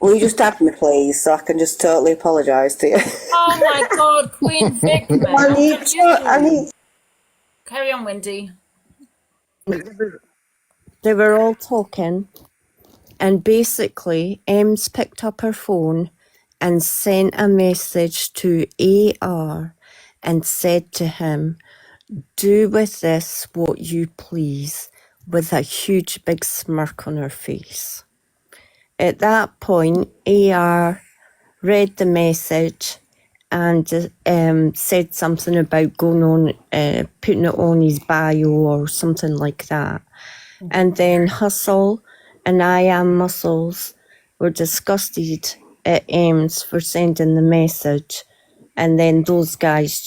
will you just add me, please, so I can just totally apologise to you? Oh my God, Queen Vic, man. I need. Carry on, Wendy. They were all talking, and basically, Emz picked up her phone and sent a message to AR and said to him, "Do with this what you please," with a huge big smirk on her face. At that point, AR read the message and said something about going on, putting it on his bio or something like that. And then Hustle and I Am Muscles were disgusted at Emz for sending the message. And then those guys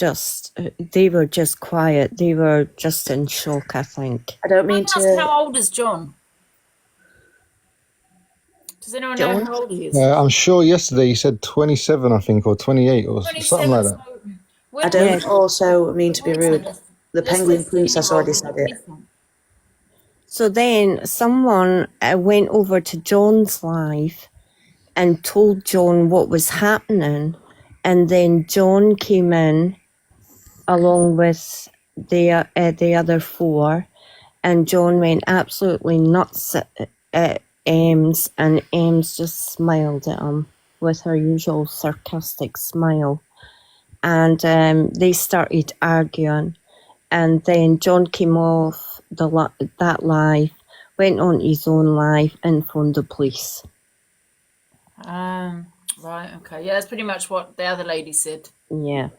they were just quiet. They were just in shock, I think. I don't mean to... How old is John? Does anyone know how old he is? I'm sure yesterday you said 27, I think, or 28 or something like that. I don't also mean to be rude. The Penguin Princess already said it. So then someone went over to John's live and told John what was happening. And then John came in along with the other four. And John went absolutely nuts at Emz. And Emz just smiled at him with her usual sarcastic smile. And they started arguing. And then John came off that live, went on his own live and phoned the police. Right, okay. Yeah, that's pretty much what the other lady said. Yeah.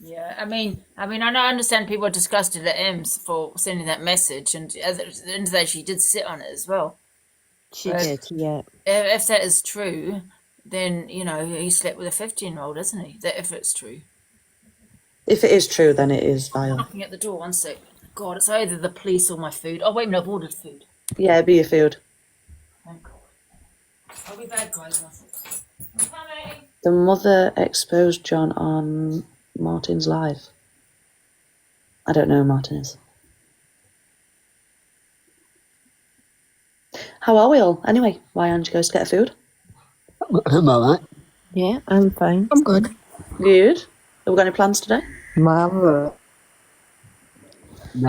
Yeah, I mean, I understand people are disgusted at Emz for sending that message, and at the end of the day, she did sit on it as well. She did, yeah. If that is true, then, he slept with a 15-year-old, isn't he? That if it's true. If it is true, then it is vile. Knocking at the door, one sec. God, it's either the police or my food. Oh, wait a minute, I've ordered food. Yeah, it'd be your food. Thank God. I'll be back, guys. The mother exposed John on Martin's live. I don't know who Martin is. How are we all? Anyway, why Angie goes to get her food? I'm alright. Yeah, I'm fine. I'm good. Good. Have we got any plans today? Mama.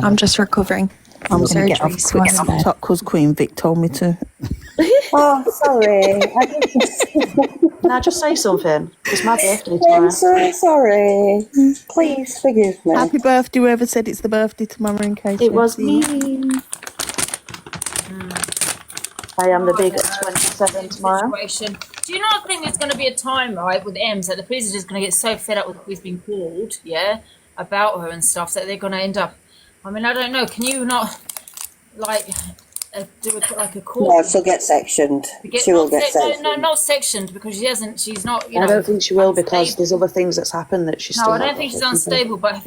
I'm just recovering I'm from going to get surgery, off so quick I'm in bed. because Queen Vic told me to. Oh, sorry. Now just say something. It's my birthday I'm tomorrow. so sorry. Please forgive me. Happy birthday, whoever said it's the birthday tomorrow in case. It was me. I am the big 27 tomorrow. Situation. Do you not think there's going to be a time, right, with Emz that the police are just going to get so fed up with who's being called, yeah, about her and stuff that they're going to end up? I mean, I don't know. Can you not, do a call? No, she'll get sectioned. She will get sectioned. No, not sectioned because she hasn't. She's not. I don't think she will because there's other things that's happened that she's No, still. I don't think she's unstable, but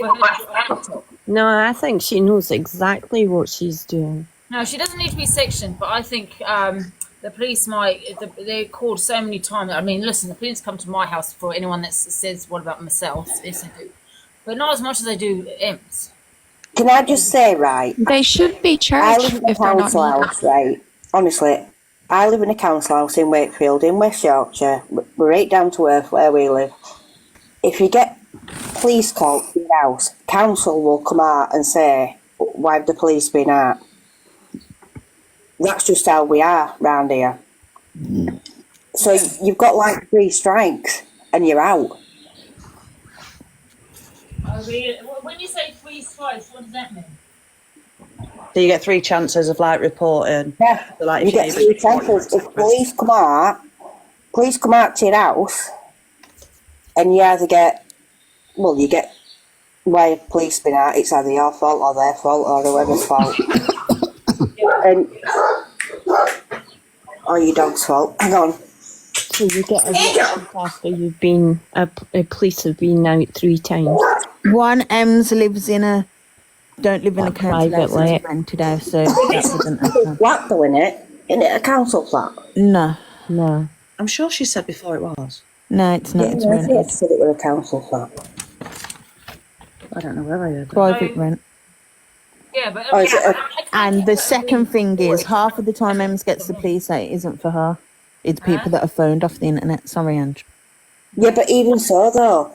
No, I think she knows exactly what she's doing. no, she doesn't need to be sectioned. But I think the police might. They're called so many times. I mean, listen, the police come to my house for anyone that says what about myself. Yes, they do, but not as much as they do Emz. Can I just say, right? They should be I charged live in a if they're not council needed. house, right? Honestly, I live in a council house in Wakefield, in West Yorkshire. We're right down to earth where we live. If you get police called to your house, council will come out and say, why have the police been out? That's just how we are round here. So you've got 3 strikes and you're out. Oh, really? When you say 3 strikes, what does that mean? So you get 3 chances of like reporting. Yeah, So, like, you if get your 3 neighbour's chances. If police come out to your house, and you either get, well, you get why police been out. It's either your fault or their fault or whoever's fault, and or your dog's fault. Hang on. So you get arrested after you've been, police have been out 3 times. One Emz lives in a, don't live in a council house, Privately. it's a rented house, so that wouldn't happen. Flat though, innit? Isn't it a council flat? No. No. I'm sure she said before it was. No, it's not, it's I rented. said it was a council flat. I don't know where I heard that. Private rent. Yeah, but Oh, is it And the second thing is, half of the time Emz gets the police out, it isn't for her. It's people that are phoned off the internet. Sorry, Ange. Yeah, but even so though,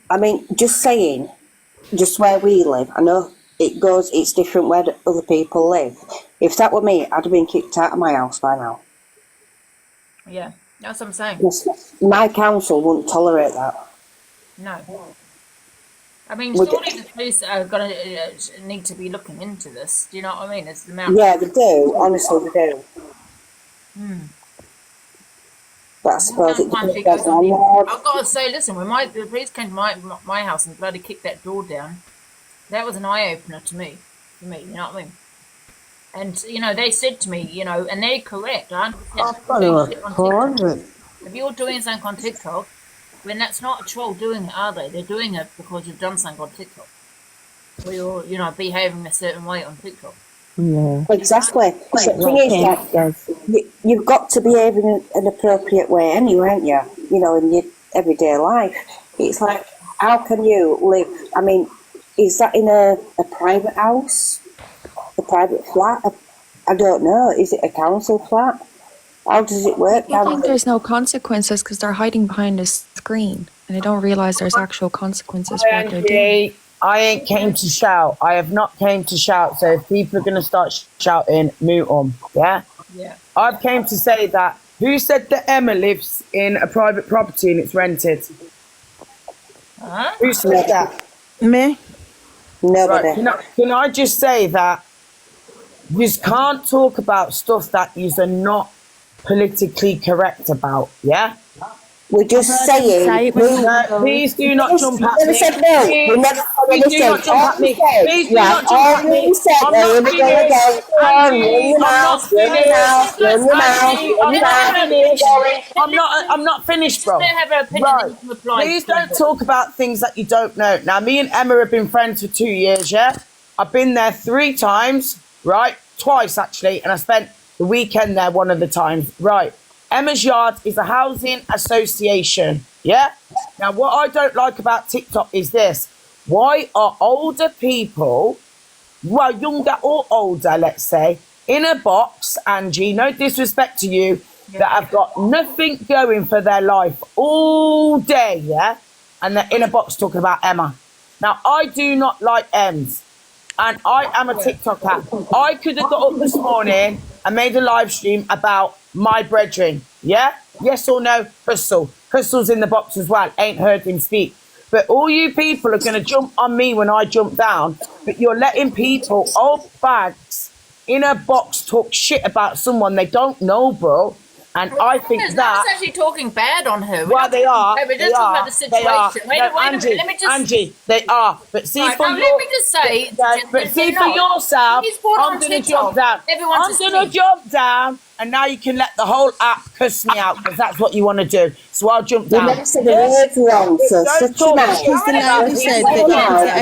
I mean, just saying, just where we live, I know it's different where other people live. If that were me, I'd have been kicked out of my house by now. yeah, that's what I'm saying. Yes, my council wouldn't tolerate that. No. I mean, Would- surely the police are going to need to be looking into this. Do you know what I mean? It's the amount. Yeah, they do. Honestly, they do. But I suppose it Sometimes depends it goes on on the- the I've got to say, listen, when the police came to my house and bloody kicked that door down, that was an eye opener to me. You know what I mean? And they said to me, and they're correct. If you're doing something on TikTok, then that's not a troll doing it, are they? They're doing it because you've done something on TikTok, or you're behaving a certain way on TikTok. Yeah. Exactly. The thing is that you've got to behave in an appropriate way anyway, haven't you? In your everyday life. It's like, how can you live? I mean, is that in a private house? A private flat? I don't know. Is it a council flat? How does it work? I think there's no consequences because they're hiding behind a screen and they don't realise there's actual consequences for what they're doing. I ain't came to shout. I have not came to shout. So if people are going to start shouting, mute them. Yeah? Yeah. I've came to say that. Who said that Emma lives in a private property and it's rented? Who said that? Me? Nobody. Right, can I just say that you can't talk about stuff that you are not politically correct about, yeah? We're just saying. Please do not jump at me. Never said no. We never Please do not jump at me. Please do not jump at me. I'm not finished. I'm not finished, bro. Right. Please don't talk about things that you don't know. Now, me and Emma have been friends for 2 years, yeah? I've been there 3 times, right? Twice, actually, and I spent the weekend there one of the times, right? Emma's Yard is a housing association, yeah? Now, what I don't like about TikTok is this. Why are older people, well, younger or older, let's say, in a box, Angie, no disrespect to you, that have got nothing going for their life all day, yeah? And they're in a box talking about Emma. Now, I do not like Emz. And I am a TikToker. I could have got up this morning and made a live stream about my brethren. Yeah? Yes or no? Crystal. Crystal's in the box as well. Ain't heard him speak. But all you people are going to jump on me when I jump down. But you're letting people, old bags, in a box talk shit about someone they don't know, bro. And I think No that... one's actually talking bad on her. Well, they are. We're just talking about the situation. Wait a minute. Let me just... Angie, they are. But see, Right, for now your, let me just say... but see for yourself, He's brought I'm on going to TikTok. jump down. Everyone I'm going to jump down, and now you can let the whole app cuss me out, because that's what you want to do. So I'll jump down. never said a word wrong, so Don't talk Because the lady said that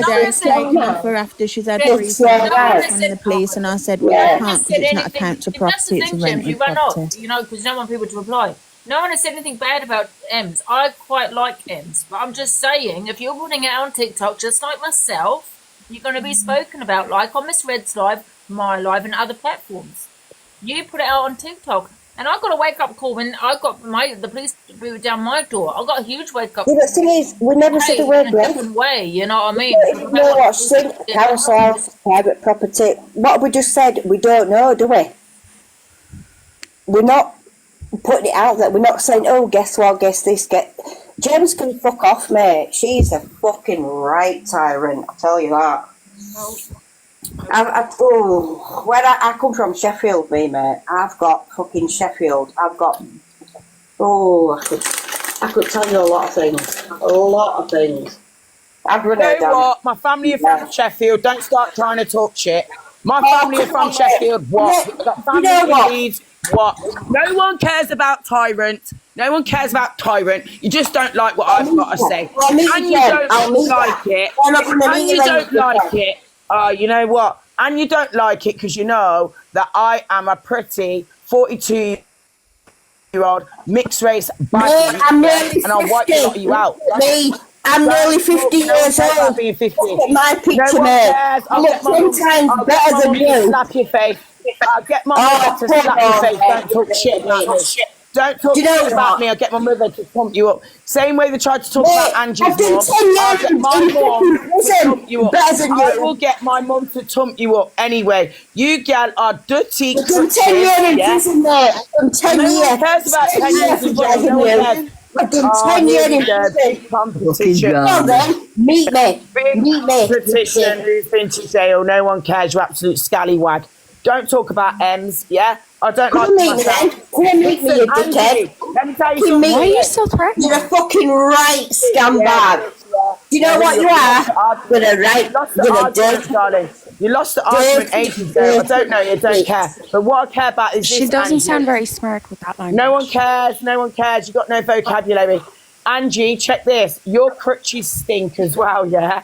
she had taken off her after she's had 3 calls from the police, and I said, well, I can't because it's not a council property, it's a rented property. Because you don't want people to reply. No one has said anything bad about Emz. I quite like Emz, but I'm just saying, if you're putting it out on TikTok, just like myself, you're going to be spoken about, like on Miss Red's live, my live, and other platforms. You put it out on TikTok, and I got a wake up call when I got the police blew down my door. I got a huge wake up. Yeah, but the thing is, we never said a word in a wrong. different way. You know what I mean? You know what? Council house, private property. What we just said, we don't know, do we? We're not putting it out there. We're not saying, oh, guess what, guess this, James can fuck off, mate. She's a fucking right tyrant, I'll tell you that. Where I come from, Sheffield, me mate. I've got fucking Sheffield. I've got. I could tell you a lot of things. A lot of things. I've run You it know down. what? My family are from Sheffield. Don't start trying to talk shit. My family are come from on, Sheffield. What? mate. We've got You family know in what? Leeds. What? No one cares about Tyrant. No one cares about Tyrant. You just don't like what I've got to say. I'll meet And you, you Jen. I'll don't meet like you. it. I'm not going to And meet you you don't like it. You know what? And you don't like it because you know that I am a pretty 42-year-old mixed race Mate, I'm nearly and I'll wipe a lot 50. of you out. Me, I'm Don't nearly talk, 50 no one years cares about old. being 50. Look at my No picture, one mate. cares. I look 10 times I'll get better my than mum to you. slap your face. I'll get my mother to come slap your on, face. mate. Don't talk shit about me. Don't talk Do you know shit about what? me. I'll get my mother to pump you up. Same way they tried to talk Mate, about Angie's I've done mum. 10 I'll years get in my mum fucking to prison. tump you up. Better than I you. will get my mum to tump you up anyway. You gal are dirty I've done 10 crutches, years in yeah? prison, mate. I've done 10 No years. one cares about 10 10 years years in better jail. than No one you. cares. I've done Oh, 10 here years we in go. prison. Big competition. Well then, meet me. Big Meet me. competition. Who's been to jail? No one cares. You absolute scallywag. Don't talk about Emz, yeah? I don't Come like and meet me myself. then. Come and meet me, you Listen, dickhead. Angie, let me tell you Fucking something. meet Why are me. you so threatening? You're a fucking right scumbag. Yeah, Do you know what you are? You're a You lost the You're a argument, dirty, darling. You lost the argument ages ago. I don't know you, don't care. But what I care about is She this, doesn't Angie. sound very smart with that language. No one cares. No one cares. You've got no vocabulary. Angie, check this. Your crutches stink as well, yeah?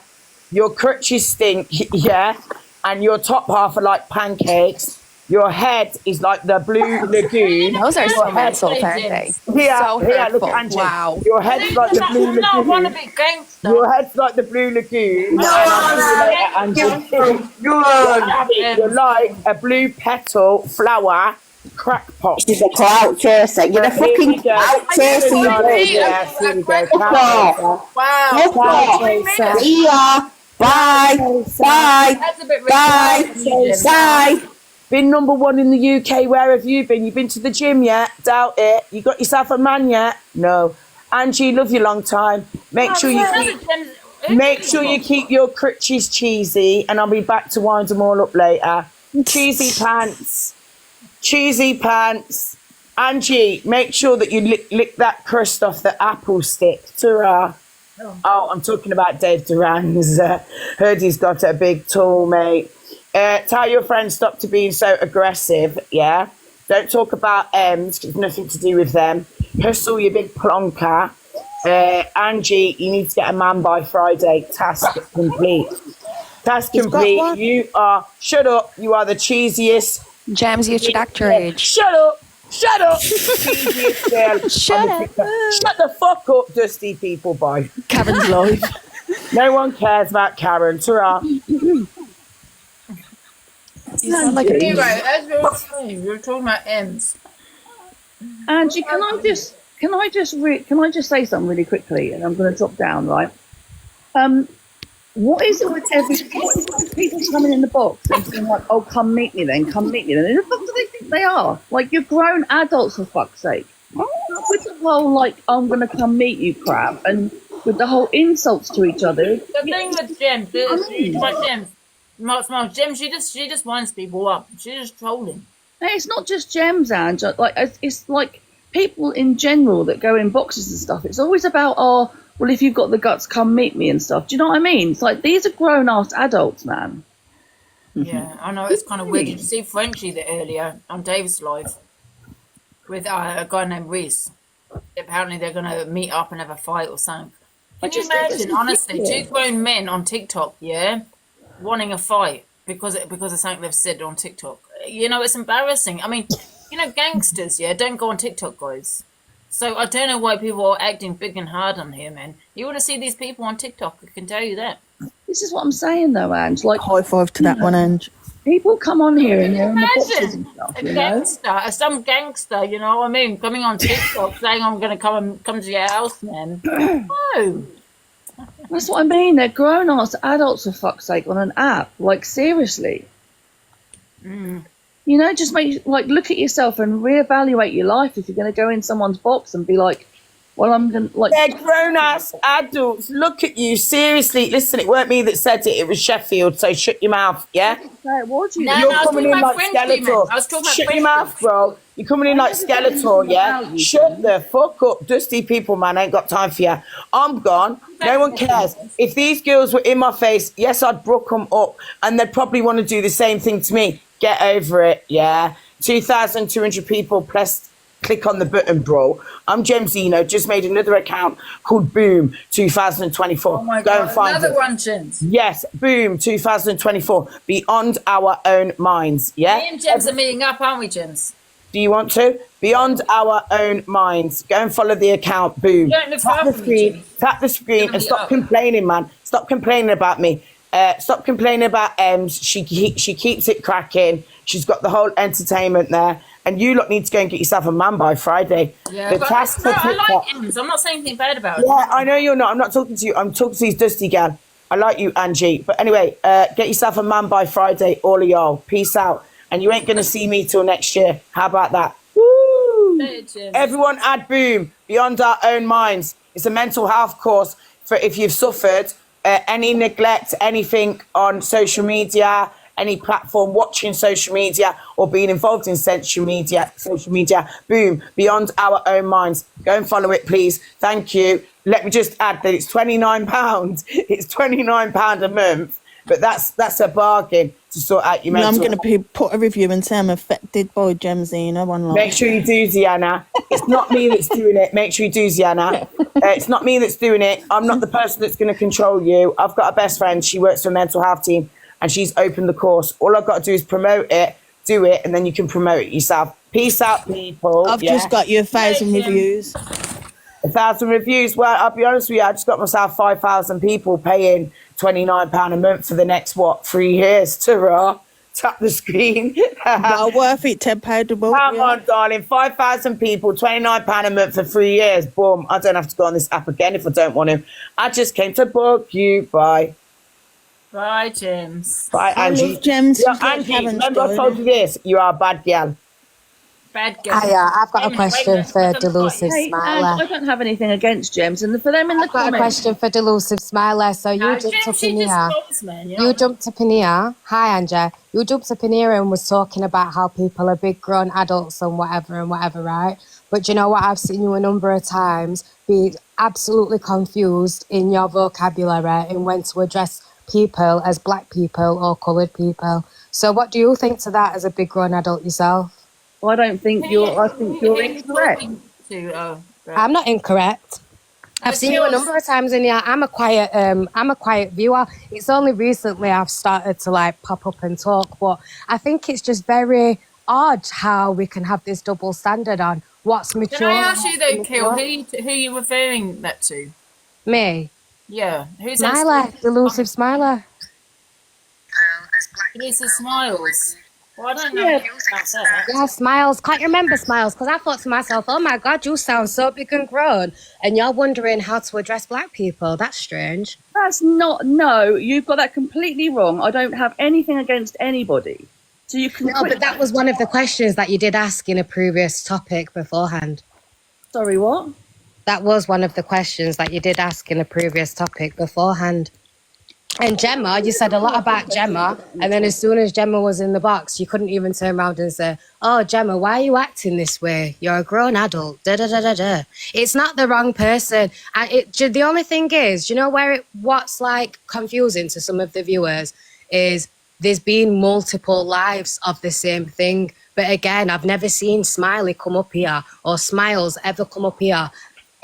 Your crutches stink, yeah? And your top half are like pancakes. Your head is like the Blue Lagoon. Those are Your some head, insults, aren't they? here, So here, look hurtful. at Angie. Wow. Your head's like the Blue No, I want to Lagoon. be gangster. Your head's like the Blue Lagoon. No, And I'll see you later, Angie. You're like a blue petal flower crackpot. She's a clout chaser. You're a fucking clout chaser, you bitch. Yes, here we go. Fuck off. Wow. Fuck off. See ya. Bye. Bye. That's a bit Bye. ridiculous. Bye. Been number one in the UK. Where have you been? You been to the gym yet? Doubt it. You got yourself a man yet? No. Angie, love you long time. Make sure you keep your crutches cheesy, and I'll be back to wind them all up later. Cheesy pants. Cheesy pants. Angie, make sure that you lick that crust off the apple stick. Ta-ra. Oh, I'm talking about Dave Duran's. Heard he's got a big tool, mate. Tell your friends stop to being so aggressive, yeah? Don't talk about Emz, it's nothing to do with them. Hustle, you big plonker. Angie, you need to get a man by Friday. Task complete. Task complete. You are, shut up, you are the cheesiest. Jams, you should act your age. Shut up. Shut up. Cheesiest girl. Shut up. Shut the fuck up, dusty people, boy. Karen's live. No one cares about Karen. Ta-ra. You sound like an Anyway, idiot. as we were saying, we were talking about Emz. Angie, can I just say something really quickly, and I'm going to drop down, right? What is it with people coming in the box and saying like, "Oh, come meet me then, come meet me then"? Who the fuck do they think they are? Like, you're grown adults, for fuck's sake. With the whole like, "I'm going to come meet you" crap, and with the whole insults to each other. The thing with Jem, she just winds people up. She's just trolling. Hey, it's not just gems, Ange. Like, it's like people in general that go in boxes and stuff. It's always about, oh, well, if you've got the guts, come meet me and stuff. Do you know what I mean? It's like, these are grown-ass adults, man. Yeah, I know, it's kind of weird. Did you see Frenchie earlier on Dave's live with a guy named Reese? Apparently they're going to meet up and have a fight or something. Can you imagine, honestly, two grown men on TikTok, yeah, wanting a fight because of something they've said on TikTok? You know, it's embarrassing. I mean, you know, gangsters, yeah, don't go on TikTok, guys. So I don't know why people are acting big and hard on here, man. You want to see these people on TikTok, I can tell you that. This is what I'm saying, though, Ange. Like, high five to that one, Ange. People come on here and they're in the boxes Imagine and stuff, a you know? gangster, some gangster, you know what I mean, coming on TikTok saying I'm going to come to your house, man. No. That's what I mean. They're grown-ass adults, for fuck's sake, on an app. Like, seriously. You know, just look at yourself and reevaluate your life if you're going to go in someone's box and be like, Well, I'm gonna like. They're grown ass adults. Look at you. Seriously, listen, it weren't me that said it. It was Sheffield. So shut your mouth, yeah. What you? No, You're no, I was coming talking in about like friendly men. Skeletor. I was talking about Shut your friendly. mouth, bro. You're coming in like Skeletor, yeah? Shut the fuck up. Dusty people, man. I ain't got time for you. I'm gone. No one cares. If these girls were in my face, yes, I'd brook them up. And they'd probably want to do the same thing to me. Get over it, yeah? 2,200 people pressed. Click on the button, bro. I'm Jemzino. Just made another account called Boom 2024. Oh my Go God, and find another it. one, Jems. Yes, Boom 2024. Beyond our own minds. Yeah. Me and Jems are meeting up, aren't we, Jems? Do you want to? Beyond our own minds. Go and follow the account. Boom. You don't live Tap far the from me, screen. Jems. Tap the screen Gonna and meet stop up. complaining, man. Stop complaining about me. Stop complaining about Emz. She keeps it cracking. She's got the whole entertainment there. And you lot need to go and get yourself a man by Friday. Yeah, The but task for I TikTok. like Emz. I'm not saying anything bad about Yeah, him. I know you're not. I'm not talking to you. I'm talking to these dusty gal. I like you, Angie. But anyway, get yourself a man by Friday, all of y'all. Peace out. And you ain't going to see me till next year. How about that? Woo! Everyone add Boom. Beyond our own minds. It's a mental health course for if you've suffered any neglect, anything on social media, any platform, watching social media or being involved in social media, Boom, Beyond Our Own Minds. Go and follow it, please. Thank you. Let me just add that it's £29. It's £29 a month, but that's a bargain to sort out your No, mental I'm going to put a review and say I'm affected by Jemzino online. Make sure you do, Ziana. It's not me that's doing it. Make sure you do, Ziana. It's not me that's doing it. I'm not the person that's going to control you. I've got a best friend. She works for a mental health team and she's opened the course. All I've got to do is promote it, do it, and then you can promote it yourself. Peace out, people. I've just got you 1,000 reviews. 1,000 reviews. Well, I'll be honest with you, I just got myself 5,000 people paying £29 a month for the next, 3 years. Ta-ra. Tap the screen. Well worth it, £10 a month. Come on, darling. 5,000 people, £29 a month for 3 years. Boom. I don't have to go on this app again if I don't want to. I just came to book you. Bye. Bye, Jems. Bye, I Angie. love Jems. Yeah, She's like Angie, Kevin's remember I daughter. told you this? You are a bad gal. Bad girl. I've got a question for Delusive Hey, Smiler. I don't have anything against Gems, and for them in the I've got a comments. question for Delusive Smiler. So you jumped up in here. You jumped up in here. Hi, Angie. You jumped up in here and was talking about how people are big grown adults and whatever, right? But you know what? I've seen you a number of times be absolutely confused in your vocabulary and when to address people as black people or coloured people. So what do you think to that as a big grown adult yourself? I don't think I think you're incorrect. I'm not incorrect. I've seen you a number of times in here. I'm a quiet viewer. It's only recently I've started to like pop up and talk, but I think it's just very odd how we can have this double standard on what's mature. Can I ask you though, what's Kill, immature. who are you referring that to? Me? Yeah, who's that? Smiler, Delusive Smiler. Delusive Smiles. Well, I don't know about that. Yeah, Smiles. Can't you remember Smiles? Because I thought to myself, oh my God, you sound so big and grown. And you're wondering how to address black people. That's strange. That's not, no, you've got that completely wrong. I don't have anything against anybody. So you can. No, but that was one of the questions that you did ask in a previous topic beforehand. Sorry, what? That was one of the questions that you did ask in a previous topic beforehand. And Gemma, you said a lot about Gemma, and then as soon as Gemma was in the box, you couldn't even turn around and say, oh, Gemma, why are you acting this way? You're a grown adult. Da, da, da, da, da. It's not the wrong person. And the only thing is, you know what's like confusing to some of the viewers is there's been multiple lives of the same thing. But again, I've never seen Smiley come up here or Smiles ever come up here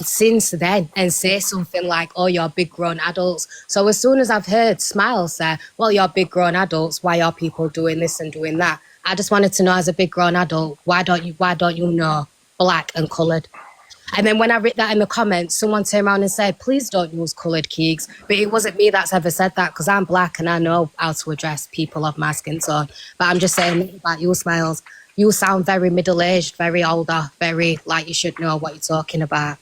since then and say something like, oh, you're big grown adults. So as soon as I've heard Smiles say, well, you're big grown adults, why are people doing this and doing that? I just wanted to know, as a big grown adult, why don't you know black and coloured? And then when I read that in the comments, someone turned around and said, please don't use coloured Keegs. But it wasn't me that's ever said that, because I'm black and I know how to address people of my skin tone. But I'm just saying about you, Smiles, you sound very middle-aged, very older, very like you should know what you're talking about.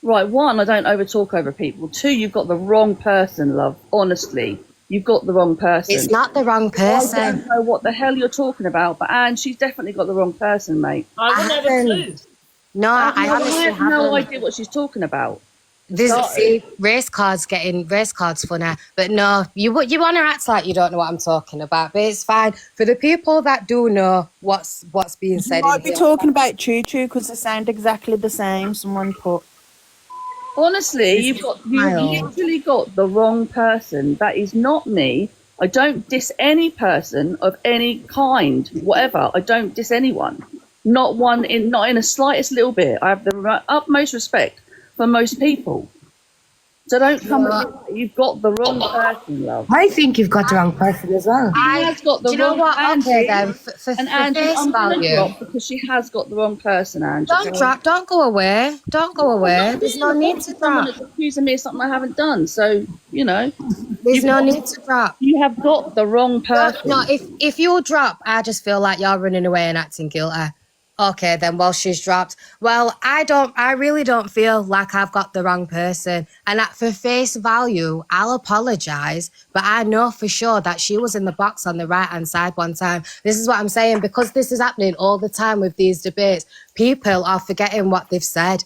Right, one, I don't over talk over people. Two, you've got the wrong person, love. Honestly, you've got the wrong person. It's not the wrong person. I don't know what the hell you're talking about, but Anne, she's definitely got the wrong person, mate. I wouldn't have a clue. No, I I honestly have no haven't. idea what she's talking about. See, race cards funny, but no, you want to act like you don't know what I'm talking about, but it's fine for the people that do know what's being You said in might be here. talking about Choo Choo because they sound exactly the same. Someone put. Honestly, you've literally got the wrong person. That is not me. I don't diss any person of any kind, whatever. I don't diss anyone. Not in a slightest little bit. I have the utmost respect for most people. So don't come at me. You've got the wrong person, love. I think you've got the wrong person as well. She has got the do you know wrong what? Angie. Okay, then, for Angie, face I'm going to value. drop because she has got the wrong person, Angie. Don't go away. Don't go away. There's no need to Someone drop. that's accusing me of something I haven't done. So, There's no need to drop. You have got the wrong person. No, if you drop, I just feel like you're running away and acting guilty. Okay, then, well, she's dropped. Well, I really don't feel like I've got the wrong person. And for face value, I'll apologise, but I know for sure that she was in the box on the right-hand side one time. This is what I'm saying, because this is happening all the time with these debates. People are forgetting what they've said.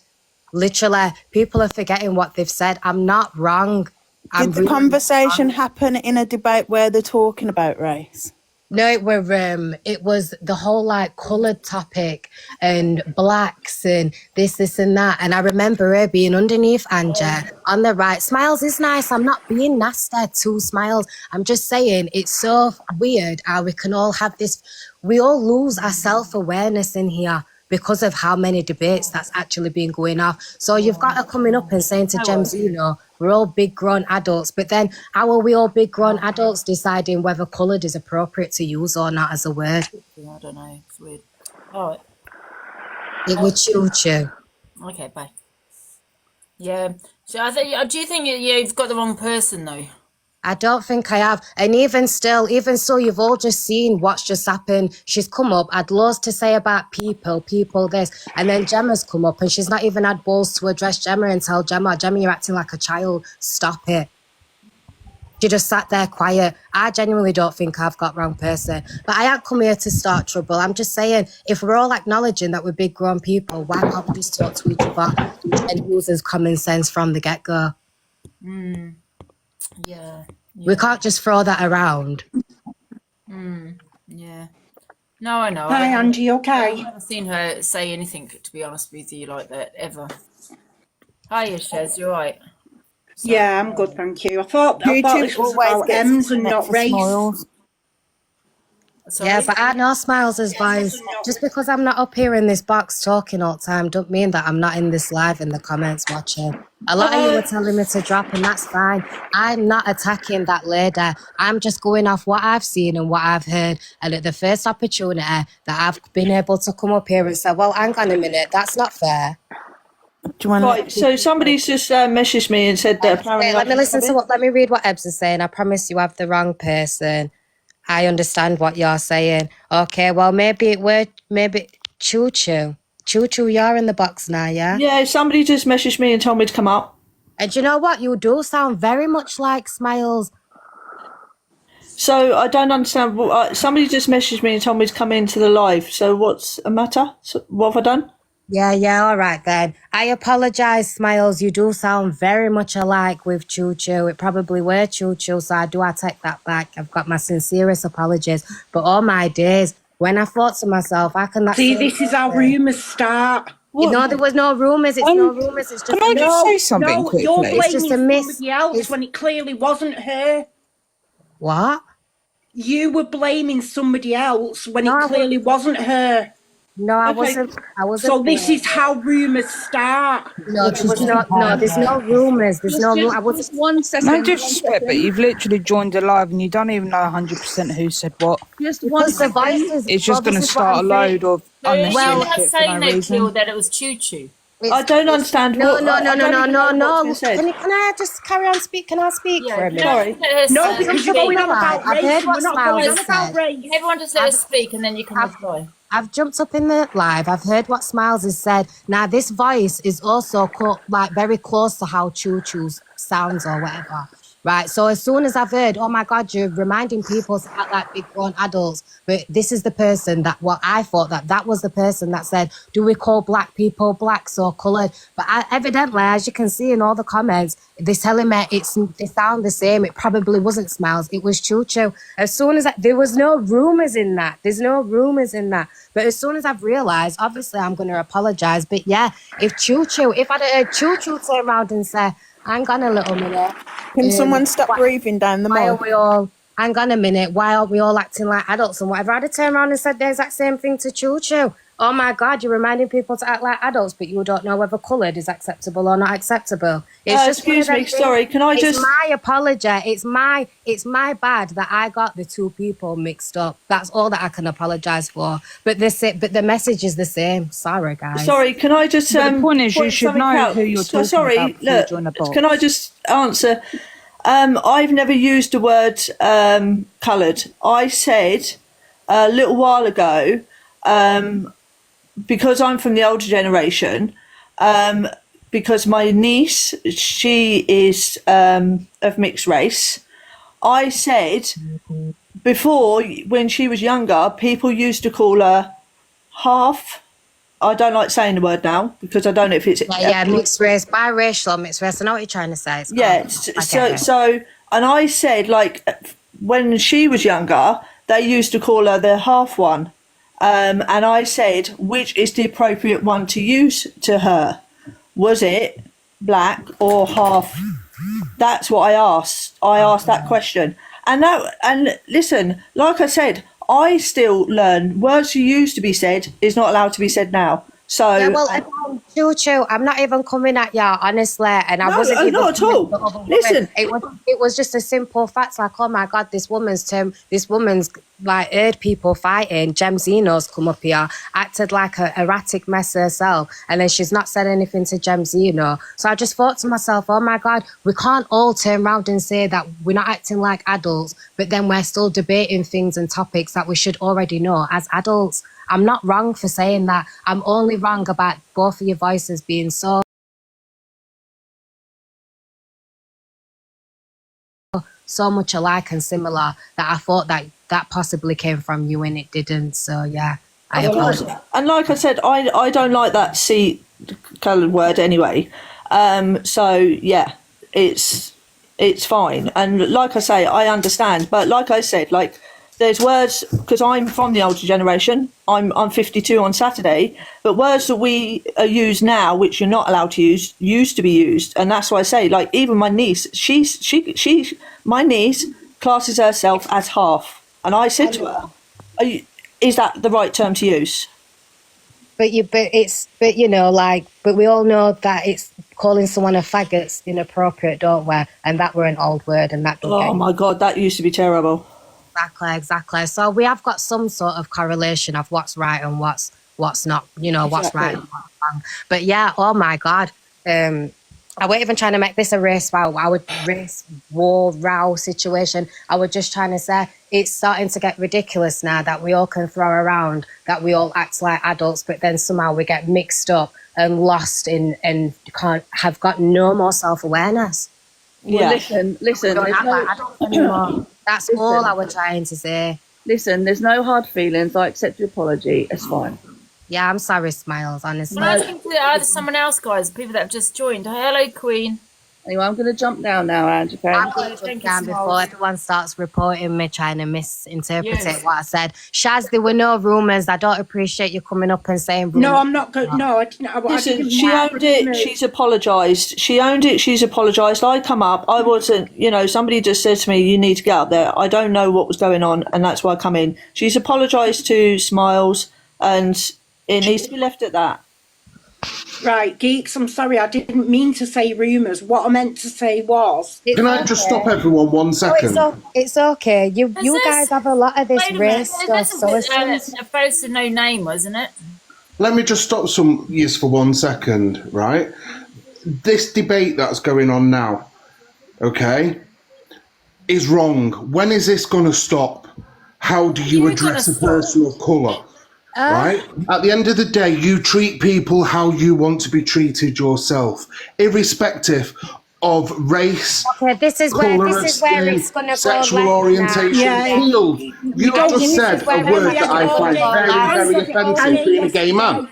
Literally, people are forgetting what they've said. I'm not wrong. Did the conversation happen in a debate where they're talking about race? No, it was the whole like coloured topic and blacks and this and that. And I remember her being underneath Angie on the right. Smiles is nice. I'm not being nasty to Smiles. I'm just saying it's so weird how we can all have this. We all lose our self-awareness in here because of how many debates that's actually been going off. So you've got her coming up and saying to Gemzino, we're all big grown adults, but then how are we all big grown adults deciding whether coloured is appropriate to use or not as a word? I don't know. It's weird. All right. It would choo. Okay, bye. Yeah. So I think. Do you think you've got the wrong person though? I don't think I have. And even so, you've all just seen what's just happened. She's come up, had loads to say about people this. And then Gemma's come up and she's not even had balls to address Gemma and tell Gemma, you're acting like a child. Stop it. She just sat there quiet. I genuinely don't think I've got wrong person. But I ain't come here to start trouble. I'm just saying, if we're all acknowledging that we're big grown people, why can't we just talk to each other and use as common sense from the get-go? Yeah. We can't just throw that around. Yeah. No, I know. Hi, Angie, okay? I haven't seen her say anything, to be honest with you, like that, ever. Hiya, Shez, you right? Yeah, I'm good, thank you. I thought this was about Emz and not race. Sorry? Yeah, but I know Smiles' voice. Just because I'm not up here in this box talking all the time don't mean that I'm not in this live in the comments watching. A lot of you were telling me to drop, and that's fine. I'm not attacking that lady. I'm just going off what I've seen and what I've heard. And at the first opportunity that I've been able to come up here and say, well, hang on a minute, that's not fair. Do you want right, so somebody's just messaged me and said that apparently... Let me read what Ebs is saying. I promise you have the wrong person. I understand what you're saying. Okay, well, maybe Choo Choo. Choo Choo, you're in the box now, yeah? Yeah, somebody just messaged me and told me to come up. And you know what? You do sound very much like Smiles. So I don't understand. Somebody just messaged me and told me to come into the live. So what's the matter? So what have I done? Yeah, all right then. I apologise, Smiles. You do sound very much alike with Choo Choo. It probably were Choo Choo, so I take that back. I've got my sincerest apologies. But all my days, when I thought to myself, I can... See, this is how rumours start. You know, there was no rumours. It's no rumours. It's just... Can I just say something quickly? You're blaming It's just a miss. somebody else when it clearly wasn't her. What? You were blaming somebody else when it clearly wasn't her. No, I wasn't. So this is how rumours start. No, there's no rumours. There's no rumours. I was Just 1 second. No disrespect, but you've literally joined the live and you don't even know 100% who said what. Just 1 second. It's just going to start a load of unnecessary shit for no reason. That it was Choo Choo. I don't understand. No. Can I just carry on speak? Can I speak for a minute? Sorry. No, because you're going on about race. We're not going on about race. Everyone just let us speak and then you can reply. I've jumped up in the live. I've heard what Smiles has said. Now, this voice is also very close to how Choo Choo's sounds or whatever. right? So as soon as I've heard, oh my God, you're reminding people to act like big grown adults, but this is the person that, what I thought that was the person that said, do we call black people blacks or coloured? But evidently, as you can see in all the comments, they're telling me they sound the same. It probably wasn't Smiles, it was Choo Choo. As soon as there was no rumours in that. There's no rumours in that. But as soon as I've realised, obviously I'm going to apologise. But yeah, if I'd heard Choo Choo turn around and say, hang on a little minute. Can someone stop breathing down the Why are mic? we all, hang on a minute, why aren't we all acting like adults and whatever? I'd have turned around and said the exact same thing to Choo Choo. Oh my God, you're reminding people to act like adults, but you don't know whether coloured is acceptable or not acceptable. It's just excuse me, sorry, can I just... It's my apology. It's my bad that I got the two people mixed up. That's all that I can apologise for. But the message is the same. Sorry, guys. Sorry, can I just... But the point is, you should know who you're talking sorry, about before you join a box. can I just answer? I've never used the word coloured. I said a little while ago, because I'm from the older generation, because my niece, she is of mixed race, I said before, when she was younger, people used to call her half. I don't like saying the word now because I don't know if it's... Yeah, mixed race, biracial, mixed race. I know what you're trying to say. So, and I said, like, when she was younger, they used to call her the half one. And I said, which is the appropriate one to use to her? Was it black or half? That's what I asked. I asked that question. And listen, like I said, I still learn words you used to be said is not allowed to be said now. So yeah, well, Choo Choo, I'm not even coming at you, honestly, and I wasn't even not at all. Listen, it was just a simple fact, like, oh my God, this woman's like heard people fighting. Jem Zeno's come up here, acted like a erratic mess herself, and then she's not said anything to Jem Zeno. So I just thought to myself, oh my God, we can't all turn around and say that we're not acting like adults, but then we're still debating things and topics that we should already know as adults. I'm not wrong for saying that. I'm only wrong about both of your voices being so much alike and similar that I thought that possibly came from you and it didn't. So yeah, I apologize. And like I said, I don't like that coloured word anyway. So yeah, it's fine. And like I say, I understand. But like I said, like, there's words, because I'm from the older generation, I'm 52 on Saturday, but words that we use now, which you're not allowed to use, used to be used. And that's why I say, like, even my niece, my niece classes herself as half. And I said to her, is that the right term to use? But we all know that it's calling someone a faggot's inappropriate, don't we? And that were an old word, and that. Oh my God, that used to be terrible. Exactly. So we have got some sort of correlation of what's right and what's not, what's right and what's wrong. But yeah, oh my God. I wasn't even trying to make this a race war row situation. I was just trying to say it's starting to get ridiculous now that we all can throw around, that we all act like adults, but then somehow we get mixed up and lost and have got no more self-awareness. Well, listen. We don't act like adults anymore. That's all I was trying to say. Listen, there's no hard feelings. I accept your apology. It's fine. Yeah, I'm sorry, Smiles, honestly. Can I think to someone else, guys, people that have just joined. Hello, Queen. Anyway, I'm going to jump down now, Angie. Okay? I'm going to jump down before everyone starts reporting me trying to misinterpret what I said. Shaz, there were no rumours. I don't appreciate you coming up and saying rumours. No, I'm not going. No, I didn't. Listen, she owned it. She's apologised. She owned it. She's apologised. I come up. I wasn't. Somebody just said to me, "You need to get up there." I don't know what was going on, and that's why I come in. She's apologised to Smiles, and it needs to be left at that. Right, geeks, I'm sorry, I didn't mean to say rumours. What I meant to say was... Can I just stop everyone 1 second? It's okay. You guys have a lot of this race stuff. So supposed to no name, wasn't it? Let me just stop some years for 1 second, right? This debate that's going on now, okay, is wrong. When is this going to stop? How do you address a person of colour? Right? At the end of the day, you treat people how you want to be treated yourself, irrespective of race, Okay, this is where colour of it's skin, gonna go sexual left now. orientation. Yeah. Healed. You don't- just this said is a where word that I find very, very offensive being a gay man.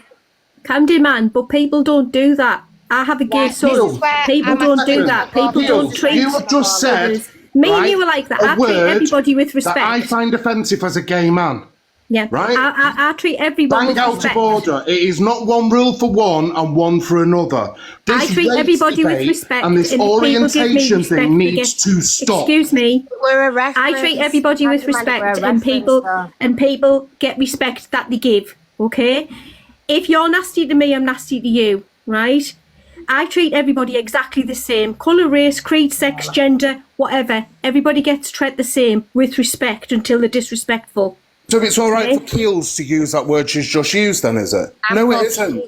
Candyman, but people don't do that. I have a gay son. People don't do that. People don't treat You have just said, others. Me and right, you are like that. a I treat word everybody with that I respect. find offensive as a gay man. Yeah, right? I treat everyone Bang with out respect. of order. It is not one rule for one and one for another. I This treat race everybody with debate respect, and this and if people give me orientation respect, thing they needs get- to stop. Excuse me. We're a reference. I treat everybody with respect, and people get respect that they give. Okay, if you're nasty to me, I'm nasty to you, right? I treat everybody exactly the same. Colour, race, creed, sex, gender, whatever. Everybody gets treated the same with respect until they're disrespectful. So it's all right for Keels to use that word she's just used then, is it? No, it isn't.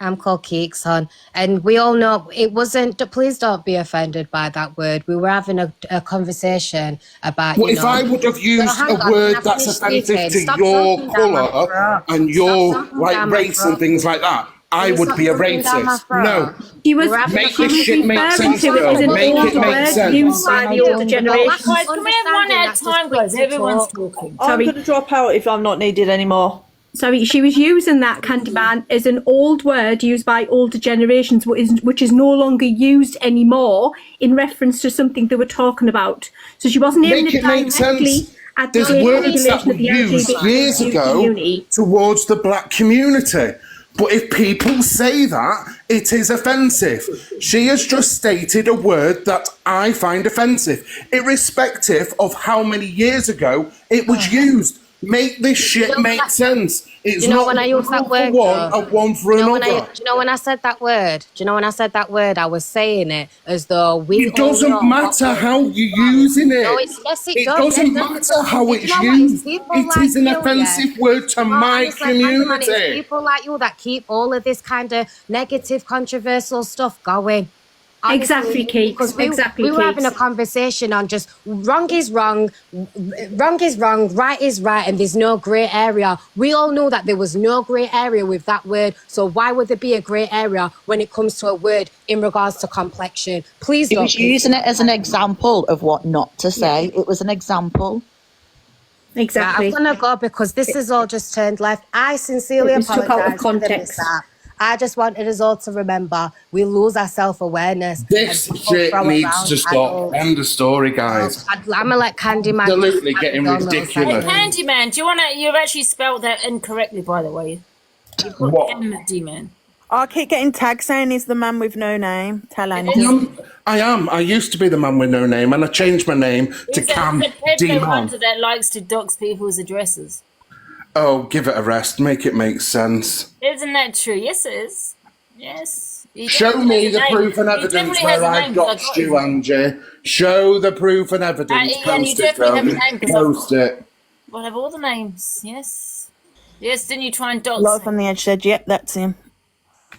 I'm called Keeks on, and we all know it wasn't. Please don't be offended by that word. We were having a conversation about. Well, you if know, I would have used hang a on, word can I that's finish offensive speaking? to Stop your talking down my colour throat. and Stop your talking like down my race and throat. things like that, I Can you would stop be a talking down my racist. throat? No. She was, Make she this was shit make referring sense, to it girl. as an Make it older make word sense. used by the older generation. Guys, can we have one at a time, guys? Everyone's talking. I'm going to drop out if I'm not needed anymore. Sorry, she was using that Candyman as an old word used by older generations, which is no longer used anymore in reference to something they were talking about. So she wasn't aiming Make it it make directly sense. at the There's gay words that population were of the used years LGBT ago community. towards the black community. But if people say that, it is offensive. She has just stated a word that I find offensive, irrespective of how many years ago it was used. Make this shit make sense. It's Do you know not when I use that one word? for one Though? and one for Do you know another. do you know when I said that word? Do you know when I said that word? I was saying it as though we It all doesn't know matter how you're using it. No, yes, it does. Doesn't Yes, matter how do it's you know what? It's used. people It like is an you, offensive word to No, my honestly, Candyman, it's community. people like you that keep all of this kind of negative, controversial stuff going. Honestly, Exactly, Keeks. because Exactly, we were having a Keeks. conversation on just wrong is wrong, wrong is wrong, right is right, and there's no grey area. We all know that there was no grey area with that word. So why would there be a grey area when it comes to a word in regards to complexion? Please He don't. was using it as an example of what not to say. It was an example. Exactly. Right, I'm gonna go because this is all just turned left. I sincerely It was took out of apologise for the context. mishap. I just wanted us all to remember we lose our self-awareness. This and people shit throw needs around to stop. adults. End of story, guys. I'm gonna let Candyman. Absolutely getting ridiculous. Candyman, do you want to? You've actually spelled that incorrectly, by the way. You put What? Candyman. I keep getting tagged saying he's the man with no name. Tell Angie. I am. I used to be the man with no name, and I changed my name to He's Cam the pedo Demon. hunter that likes to dox people's addresses. Oh, give it a rest. Make it make sense. Isn't that true? Yes, it is. Yes. He Show definitely me has a the name. proof and He evidence definitely where has a I name, 'cause I doxed got you, his- Angie. Show the proof and evidence. and you Post it, definitely have a girl. name because I've Post it. I have all the names. Yes. Yes, didn't you try and dox Life him? on the Edge said, yep, that's him.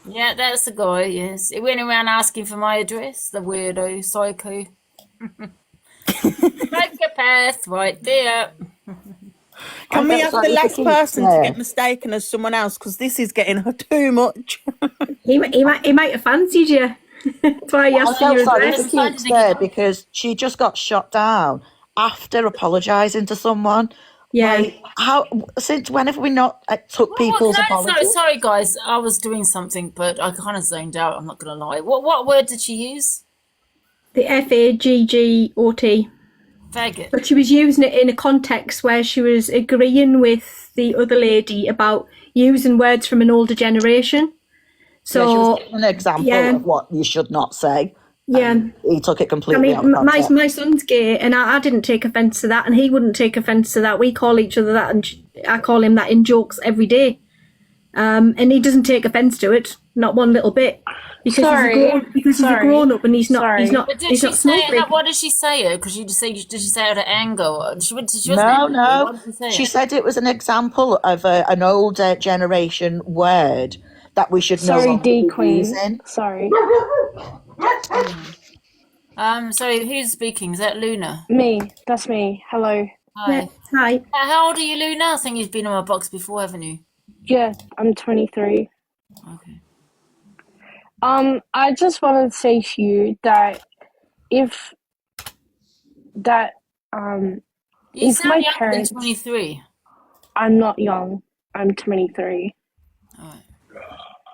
Yeah, that's the guy, yes. He went around asking for my address, the weirdo, psycho. Psychopath, right there. Can we have the last person to get mistaken as someone else? Because this is getting too much. He might have fancied you. That's why he I asked for felt your sorry address. for Keeks there because she just got shot down after apologising to someone. Yeah. Like, how? Since when have we not took people's apologies? Sorry, guys. I was doing something, but I kind of zoned out. I'm not going to lie. What word did she use? The FAGGOT. Faggot. But she was using it in a context where she was agreeing with the other lady about using words from an older generation. So yeah, she was giving an example of what you should not say. Yeah. He took it completely out of my context. my son's gay, and I didn't take offence to that, and he wouldn't take offence to that. We call each other that, and I call him that in jokes every day. And he doesn't take offence to it, not one little bit, because he's a grown up, and he's not But did he's she not say it? snowflake. What did she say it? Because did she say it out of anger? She wasn't No, angry. no. What did she say? She said it was an example of an older generation word that we should Sorry, no longer D be Queen. using. Sorry. Sorry, who's speaking? Is that Luna? Me. That's me. Hello. Hi. Hi. How old are you, Luna? I think you've been on my box before, haven't you? Yeah, I'm 23. Okay. I just wanted to say to you that if that You if sound my younger than parents, 23. I'm not young. I'm 23.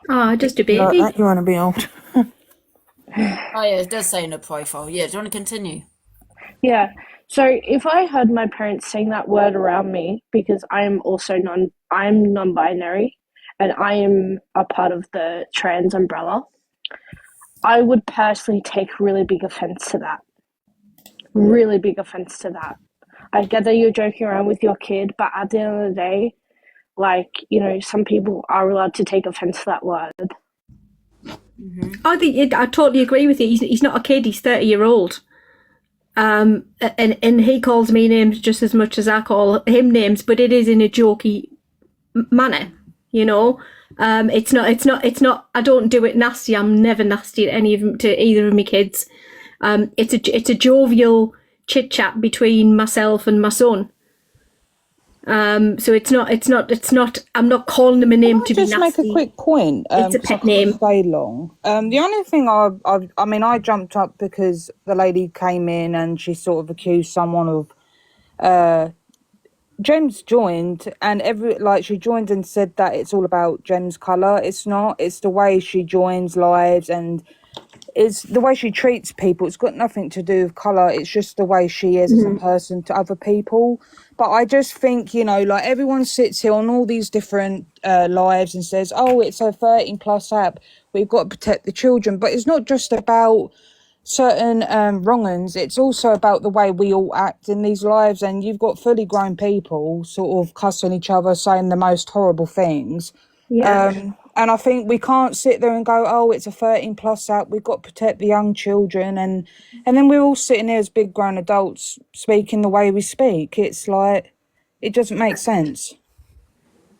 Oh, just a Like baby. that, you want to be old. Oh, yeah, it does say in the profile. Yeah, do you want to continue? Yeah. So if I heard my parents saying that word around me, because I'm non-binary, and I am a part of the trans umbrella, I would personally take really big offense to that. Really big offense to that. I get that you're joking around with your kid, but at the end of the day, like, you know, some people are allowed to take offense to that word. I totally agree with you. He's not a kid. He's 30-year-old. And he calls me names just as much as I call him names, but it is in a jokey manner. You know, it's not. I don't do it nasty. I'm never nasty to either of my kids. It's a jovial chit chat between myself and my son. So it's not. I'm not calling him a name to be Just nasty. make a quick point. It's a 'Cause pet I can't name. stay long. The only thing I jumped up because the lady came in and she sort of accused someone of Jem's joined, and she joined and said that it's all about Jem's colour. It's not. It's the way she joins lives, and it's the way she treats people. It's got nothing to do with colour. It's just the way she is as a person to other people. But I just think, you know, like everyone sits here on all these different lives and says, oh, it's a 13+ app. We've got to protect the children. But it's not just about certain wrong-uns. It's also about the way we all act in these lives. And you've got fully grown people sort of cussing each other, saying the most horrible things. Yeah. And I think we can't sit there and go, oh, it's a 13+ app. We've got to protect the young children. And then we're all sitting there as big grown adults speaking the way we speak. It's like, it doesn't make sense.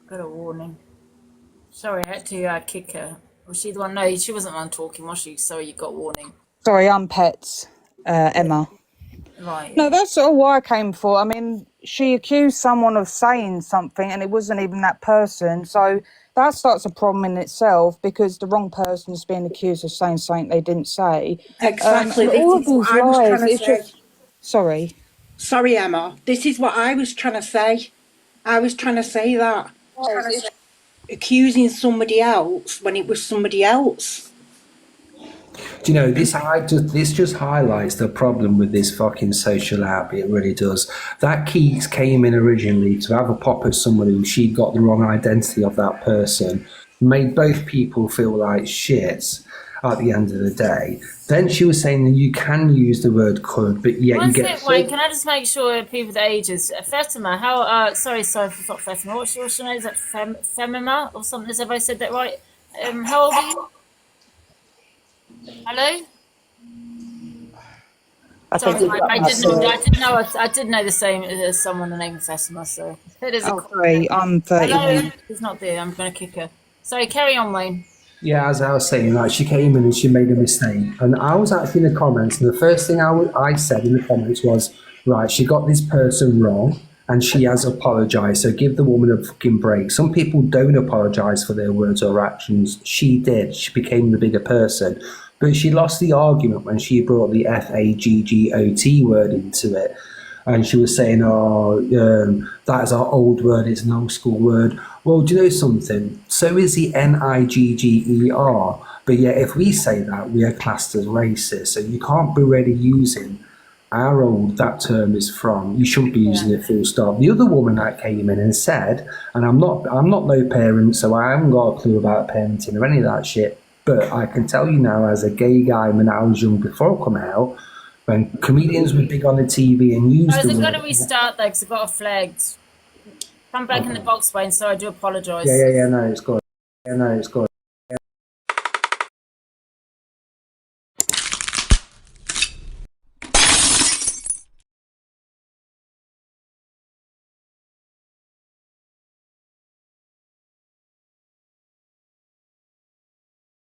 Got a warning. Sorry, I had to kick her. Was she the one? No, she wasn't the one talking, was she? Sorry, you got warning. Sorry, I'm Pets, Emma. Right. No, that's all I came for. I mean, she accused someone of saying something and it wasn't even that person. So that starts a problem in itself because the wrong person is being accused of saying something they didn't say. Exactly. And This all of is what these I was lies, trying to it's say. just... Sorry. Sorry, Emma. This is what I was trying to say. I was trying to say that. Accusing somebody else when it was somebody else. Do you know, this just highlights the problem with this fucking social app. It really does. That Keats came in originally to have a pop at someone who she got the wrong identity of that person, made both people feel like shit at the end of the day. Then she was saying that you can use the word could, but yet you get... Wait, can I just make sure people with ages... Fatima, how... sorry if it's not Fatima. What's your name? Is that Femima or something? Has everybody said that right? How old are you? Hello? I did know the same as someone the name of Fatima, so... It is sorry, I'm 31. Hello? She's not there. I'm going to kick her. Sorry, carry on, Wayne. Yeah, as I was saying, like she came in and she made a mistake, and I was actually in the comments, and the first thing I said in the comments was, right, she got this person wrong, and she has apologised, so give the woman a fucking break. Some people don't apologise for their words or actions. She did. She became the bigger person, but she lost the argument when she brought the FAGGOT word into it. And she was saying, that is our old word, it's an old school word. Well, do you know something? So is the NIGGER. But yet, if we say that, we are classed as racist. So you can't be really using how old that term is from. You shouldn't be using it full stop. The other woman that came in and said, and I'm not no parent, so I haven't got a clue about parenting or any of that shit. But I can tell you now, as a gay guy, when I was young before I come out, when comedians were big on the TV and used the word... I've got to restart, though, because I've got a flagged. Come back in the box, Wayne, so I do apologise. Yeah, no, it's good.